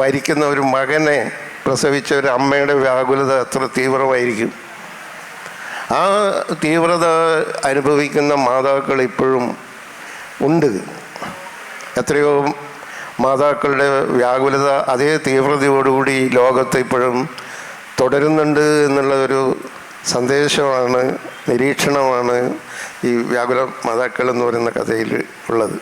S4: മരിക്കുന്ന ഒരു മകനെ പ്രസവിച്ച ഒരു അമ്മയുടെ വ്യാകുലത എത്ര തീവ്രമായിരിക്കും. ആ തീവ്രത അനുഭവിക്കുന്ന മാതാക്കൾ ഇപ്പോഴും ഉണ്ട്. എത്രയോ മാതാക്കളുടെ വ്യാകുലത അതേ തീവ്രതയോടുകൂടി ലോകത്ത് ഇപ്പോഴും തുടരുന്നുണ്ട് എന്നുള്ള ഒരു സന്ദേശമാണ്, നിരീക്ഷണമാണ് ഈ വ്യാകുല മാതാക്കൾ എന്ന് പറയുന്ന കഥയിൽ ഉള്ളത്.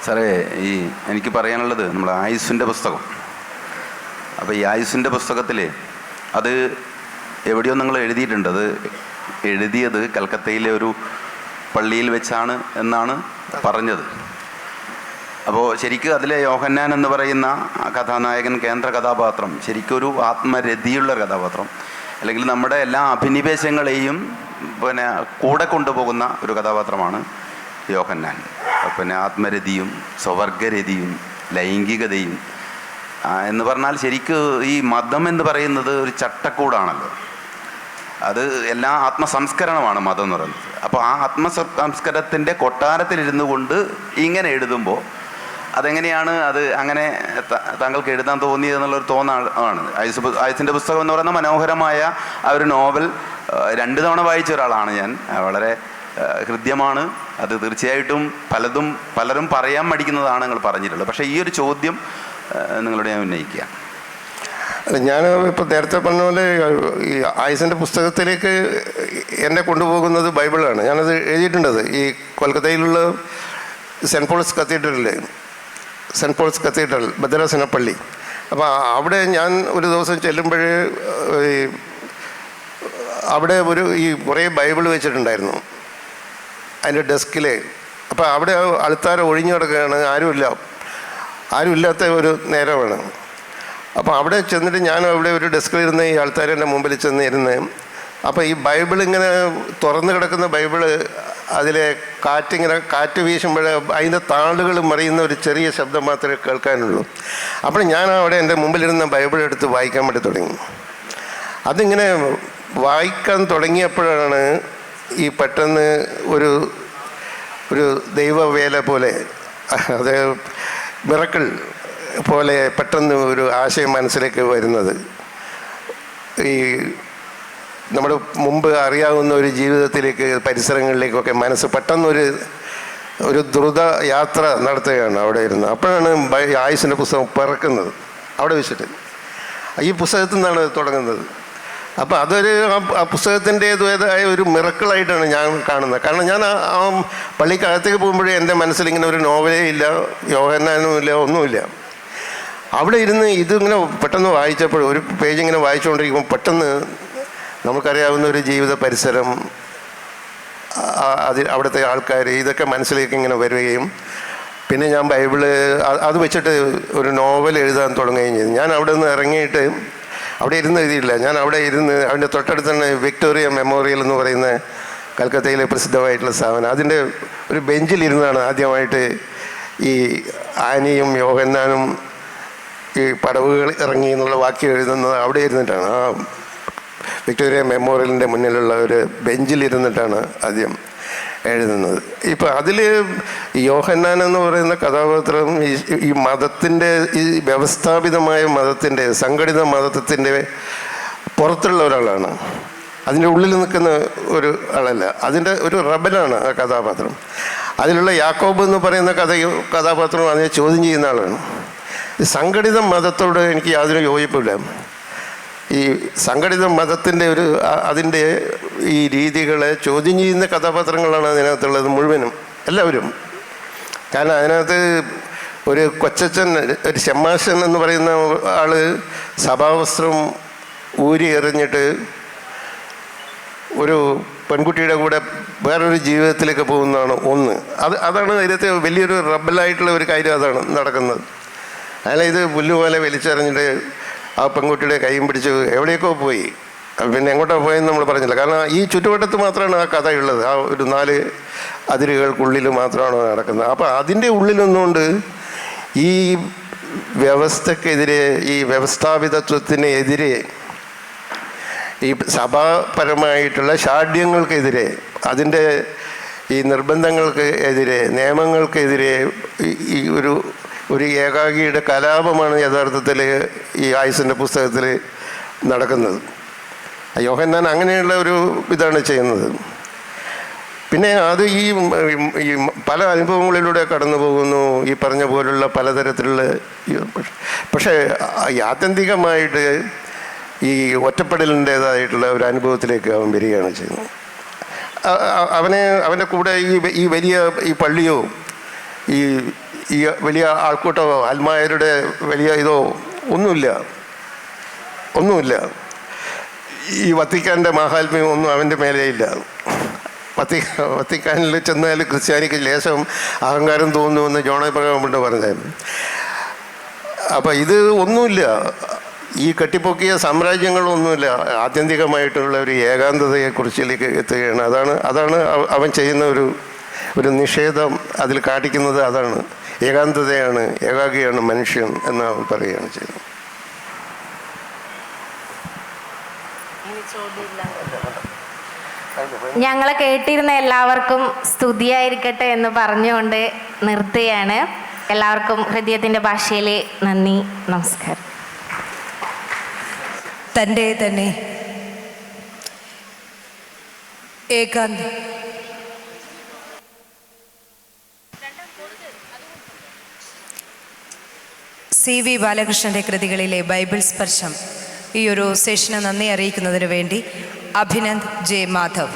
S6: സാറേ, എനിക്ക് പറയാനുള്ളത് നമ്മുടെ ആയുസ്സിൻ്റെ പുസ്തകം. അപ്പോൾ ഈ ആയുസ്സിൻ്റെ പുസ്തകത്തിൽ അത് എവിടെയോ നിങ്ങൾ എഴുതിയിട്ടുണ്ട്. അത് എഴുതിയത് കൽക്കത്തയിലെ ഒരു പള്ളിയിൽ വെച്ചാണ് എന്നാണ് പറഞ്ഞത്. അപ്പോൾ ശരിക്കും അതിലെ യോഹന്നാൻ എന്ന് പറയുന്ന കഥാനായകൻ, കേന്ദ്ര കഥാപാത്രം, ശരിക്കും ഒരു ആത്മരതിയുള്ള കഥാപാത്രം, അല്ലെങ്കിൽ നമ്മുടെ എല്ലാ അഭിനിവേശങ്ങളെയും പിന്നെ കൂടെ കൊണ്ടുപോകുന്ന ഒരു കഥാപാത്രമാണ് യോഹന്നാൻ. പിന്നെ ആത്മരതിയും സ്വവർഗരതിയും ലൈംഗികതയും എന്ന് പറഞ്ഞാൽ ശരിക്കും ഈ മതം എന്ന് പറയുന്നത് ഒരു ചട്ടക്കൂടാണല്ലോ. അത് എല്ലാ ആത്മസംസ്കരണമാണ് മതം എന്ന് പറയുന്നത്. അപ്പോൾ ആ ആത്മസംസ്കരത്തിൻ്റെ കൊട്ടാരത്തിലിരുന്നു കൊണ്ട് ഇങ്ങനെ എഴുതുമ്പോൾ അതെങ്ങനെയാണ് അത് അങ്ങനെ താങ്കൾക്ക് എഴുതാൻ തോന്നിയതെന്നുള്ളൊരു തോന്നാണ്. ആയുസിൻ്റെ പുസ്തകം എന്ന് പറയുന്ന മനോഹരമായ ആ ഒരു നോവൽ 2 തവണ വായിച്ച ഒരാളാണ് ഞാൻ. വളരെ ഹൃദ്യമാണ് അത്. തീർച്ചയായിട്ടും പലരും പറയാൻ മടിക്കുന്നതാണ് നിങ്ങൾ പറഞ്ഞിട്ടുള്ളത്. പക്ഷേ ഈ ഒരു ചോദ്യം നിങ്ങളോട് ഞാൻ ഉന്നയിക്കുക.
S4: ഞാൻ ഇപ്പോൾ നേരത്തെ പറഞ്ഞ പോലെ ഈ ആയുസിൻ്റെ പുസ്തകത്തിലേക്ക് എന്നെ കൊണ്ടുപോകുന്നത് ബൈബിളാണ്. ഞാനത് എഴുതിയിട്ടുണ്ടത് ഈ കൊൽക്കത്തയിലുള്ള സെൻറ്റ് പോൾസ് കത്തീഡ്രൽ ഭദ്രാസന പള്ളി. അപ്പോൾ അവിടെ ഞാൻ ഒരു ദിവസം ചെല്ലുമ്പോൾ അവിടെ ഈ കുറേ ബൈബിൾ വെച്ചിട്ടുണ്ടായിരുന്നു അതിൻ്റെ ഡെസ്കിൽ. അപ്പോൾ അവിടെ ആൾക്കാർ ഒഴിഞ്ഞു കിടക്കുകയാണ്, ആരുമില്ലാത്ത ഒരു നേരമാണ്. അപ്പോൾ അവിടെ ചെന്നിട്ട് ഞാൻ അവിടെ ഒരു ഡെസ്കിലിരുന്ന് ഈ ആൾക്കാർ എൻ്റെ മുമ്പിൽ ചെന്നിരുന്ന്, അപ്പോൾ ഈ ബൈബിൾ ഇങ്ങനെ തുറന്നു കിടക്കുന്ന ബൈബിള് അതിലെ കാറ്റ് വീശുമ്പോൾ അതിൻ്റെ താളുകൾ മറിയുന്ന ഒരു ചെറിയ ശബ്ദം മാത്രമേ കേൾക്കാനുള്ളൂ. അപ്പോൾ ഞാൻ അവിടെ എൻ്റെ മുമ്പിലിരുന്ന ബൈബിൾ എടുത്ത് വായിക്കാൻ വേണ്ടി തുടങ്ങി. അതിങ്ങനെ വായിക്കാൻ തുടങ്ങിയപ്പോഴാണ് ഈ പെട്ടെന്ന് ഒരു ദൈവവേല പോലെ, അത് മിറക്കിൾ പോലെ പെട്ടെന്ന് ഒരു ആശയം മനസ്സിലേക്ക് വരുന്നത്. ഈ നമ്മുടെ മുമ്പ് അറിയാവുന്ന ഒരു ജീവിതത്തിലേക്ക്, പരിസരങ്ങളിലേക്കൊക്കെ മനസ്സ് പെട്ടെന്നൊരു ദ്രുത യാത്ര നടത്തുകയാണ് അവിടെ ഇരുന്ന്. അപ്പോഴാണ് ആയുസിൻ്റെ പുസ്തകം പിറക്കുന്നത് അവിടെ വെച്ചിട്ട്. ഈ പുസ്തകത്തിൽ നിന്നാണ് തുടങ്ങുന്നത്. അപ്പോൾ ആ പുസ്തകത്തിൻ്റേതായ ഒരു മിറക്കിളായിട്ടാണ് ഞാൻ കാണുന്നത്. കാരണം ഞാൻ ആ പള്ളിക്കകത്തേക്ക് പോകുമ്പോഴേ എൻ്റെ മനസ്സിലിങ്ങനെ ഒരു നോവലേ ഇല്ല, യോഹന്നാനും ഇല്ല, ഒന്നുമില്ല. അവിടെ ഇരുന്ന് ഇതിങ്ങനെ പെട്ടെന്ന് വായിച്ചപ്പോൾ, ഒരു പേജ് ഇങ്ങനെ വായിച്ചുകൊണ്ടിരിക്കുമ്പോൾ പെട്ടെന്ന് നമുക്കറിയാവുന്ന ഒരു ജീവിത പരിസരം, അവിടുത്തെ ആൾക്കാർ, ഇതൊക്കെ മനസ്സിലേക്ക് ഇങ്ങനെ വരികയും പിന്നെ ഞാൻ ബൈബിള് അത് വെച്ചിട്ട് ഒരു നോവൽ എഴുതാൻ തുടങ്ങുകയും ചെയ്തു. ഞാൻ അവിടെ നിന്ന് ഇറങ്ങിയിട്ട് അവിടെ ഇരുന്ന് എഴുതിയില്ല. ഞാൻ അവിടെ ഇരുന്ന് അതിൻ്റെ തൊട്ടടുത്ത് തന്നെ വിക്ടോറിയ മെമ്മോറിയൽ എന്ന് പറയുന്ന കൽക്കത്തയിലെ പ്രസിദ്ധമായിട്ടുള്ള സ്ഥാപനം, അതിൻ്റെ ഒരു ബെഞ്ചിലിരുന്നാണ് ആദ്യമായിട്ട് ഈ ആനിയും യോഹന്നാനും ഈ പടവുകൾ ഇറങ്ങി എന്നുള്ള വാക്യം എഴുതുന്നത് അവിടെ ഇരുന്നിട്ടാണ്. ആ വിക്ടോറിയ മെമ്മോറിയലിൻ്റെ മുന്നിലുള്ള ഒരു ബെഞ്ചിലിരുന്നിട്ടാണ് ആദ്യം എഴുതുന്നത്. ഇപ്പം അതിൽ യോഹന്നാൻ എന്ന് പറയുന്ന കഥാപാത്രം ഈ മതത്തിൻ്റെ, ഈ വ്യവസ്ഥാപിതമായ മതത്തിൻ്റെ, സംഘടിത മതത്തിൻ്റെ പുറത്തുള്ള ഒരാളാണ്. അതിൻ്റെ ഉള്ളിൽ നിൽക്കുന്ന ഒരു ആളല്ല, അതിൻ്റെ ഒരു റബലാണ് ആ കഥാപാത്രം. അതിലുള്ള യാക്കോബ് എന്ന് പറയുന്ന കഥാപാത്രം അതിനെ ചോദ്യം ചെയ്യുന്ന ആളാണ്. ഈ സംഘടിത മതത്തോട് എനിക്ക് യാതൊരു യോജിപ്പില്ല. ഈ സംഘടിത മതത്തിൻ്റെ അതിൻ്റെ ഈ രീതികളെ ചോദ്യം ചെയ്യുന്ന കഥാപാത്രങ്ങളാണ് അതിനകത്തുള്ളത് മുഴുവനും, എല്ലാവരും. കാരണം അതിനകത്ത് ഒരു കൊച്ചച്ഛൻ, ഒരു ഷമ്മാശൻ എന്ന് പറയുന്ന ആൾ സഭാവസ്ത്രം ഊരി എറിഞ്ഞിട്ട് ഒരു പെൺകുട്ടിയുടെ കൂടെ വേറൊരു ജീവിതത്തിലേക്ക് പോകുന്നതാണ് ഒന്ന്. അതാണ് അതിനകത്ത് വലിയൊരു റബ്ബലായിട്ടുള്ള ഒരു കാര്യം, അതാണ് നടക്കുന്നത്. അയാൾ ഇത് പുല്ലുപോലെ വലിച്ചെറിഞ്ഞിട്ട് ആ പെൺകുട്ടിയുടെ കൈയും പിടിച്ച് എവിടെയൊക്കെ പോയി. പിന്നെ എങ്ങോട്ടാണ് പോയെന്ന് നമ്മൾ പറഞ്ഞില്ല. കാരണം ഈ ചുറ്റുവട്ടത്ത് മാത്രമാണ് ആ കഥയുള്ളത്. ആ ഒരു 4 അതിരുകൾക്കുള്ളിൽ മാത്രമാണ് നടക്കുന്നത്. അപ്പോൾ അതിൻ്റെ ഉള്ളിൽ നിന്നുകൊണ്ട് ഈ വ്യവസ്ഥക്കെതിരെ, ഈ വ്യവസ്ഥാപിതത്വത്തിനെതിരെ, ഈ സഭാപരമായിട്ടുള്ള ഷാഢ്യങ്ങൾക്കെതിരെ, അതിൻ്റെ ഈ നിർബന്ധങ്ങൾക്ക് എതിരെ, നിയമങ്ങൾക്കെതിരെ ഈ ഒരു ഏകാഗിയുടെ കലാപമാണ് യഥാർത്ഥത്തിൽ ഈ ആയുസിൻ്റെ പുസ്തകത്തിൽ നടക്കുന്നത്. യോഹന്നാൻ അങ്ങനെയുള്ള ഒരു ഇതാണ് ചെയ്യുന്നത്. പിന്നെ അത് ഈ പല അനുഭവങ്ങളിലൂടെ കടന്നു പോകുന്നു, ഈ പറഞ്ഞ പോലുള്ള പലതരത്തിലുള്ള. പക്ഷേ ആത്യന്തികമായിട്ട് ഈ ഒറ്റപ്പെടലിൻ്റേതായിട്ടുള്ള ഒരു അനുഭവത്തിലേക്ക് അവൻ വരികയാണ് ചെയ്യുന്നത്. അവൻ്റെ കൂടെ ഈ വലിയ ഈ പള്ളിയോ ഈ വലിയ ആൾക്കൂട്ടമോ അൽമായരുടെ വലിയ ഇതോ ഒന്നുമില്ല. ഈ വത്തിക്കാൻ്റെ മാഹാത്മ്യം ഒന്നും അവൻ്റെ മേലെയില്ല. വത്തിക്കാനിൽ ചെന്നാൽ ക്രിസ്ത്യാനിക്ക് ലേശം അഹങ്കാരം തോന്നുമെന്ന് ജോൺ എബ്രഹാം പറഞ്ഞായിരുന്നു. അപ്പം ഇത് ഒന്നുമില്ല, ഈ കെട്ടിപ്പൊക്കിയ സാമ്രാജ്യങ്ങളൊന്നുമില്ല. ആത്യന്തികമായിട്ടുള്ള ഒരു ഏകാന്തതയെക്കുറിച്ചിലേക്ക് എത്തുകയാണ്. അതാണ് അവൻ ചെയ്യുന്ന ഒരു നിഷേധം അതിൽ കാണിക്കുന്നത്. അതാണ് ഏകാന്തതയാണ്, ഏകാഗിയാണ് മനുഷ്യൻ എന്ന് അവൻ പറയുകയാണ് ചെയ്യുന്നത്.
S3: ഞങ്ങളെ കേട്ടിരുന്ന എല്ലാവർക്കും സ്തുതിയായിരിക്കട്ടെ എന്ന് പറഞ്ഞുകൊണ്ട് നിർത്തുകയാണ്. എല്ലാവർക്കും ഹൃദയത്തിൻ്റെ ഭാഷയിലെ നന്ദി, നമസ്കാരം.
S7: തൻ്റെ തന്നെ ഏകാന്ത CV ബാലകൃഷ്ണൻ്റെ കൃതികളിലെ ബൈബിൾ സ്പർശം ഈ ഒരു സെഷന് നന്ദി അറിയിക്കുന്നതിന് വേണ്ടി അഭിനന്ദ് ജെ മാധവ്.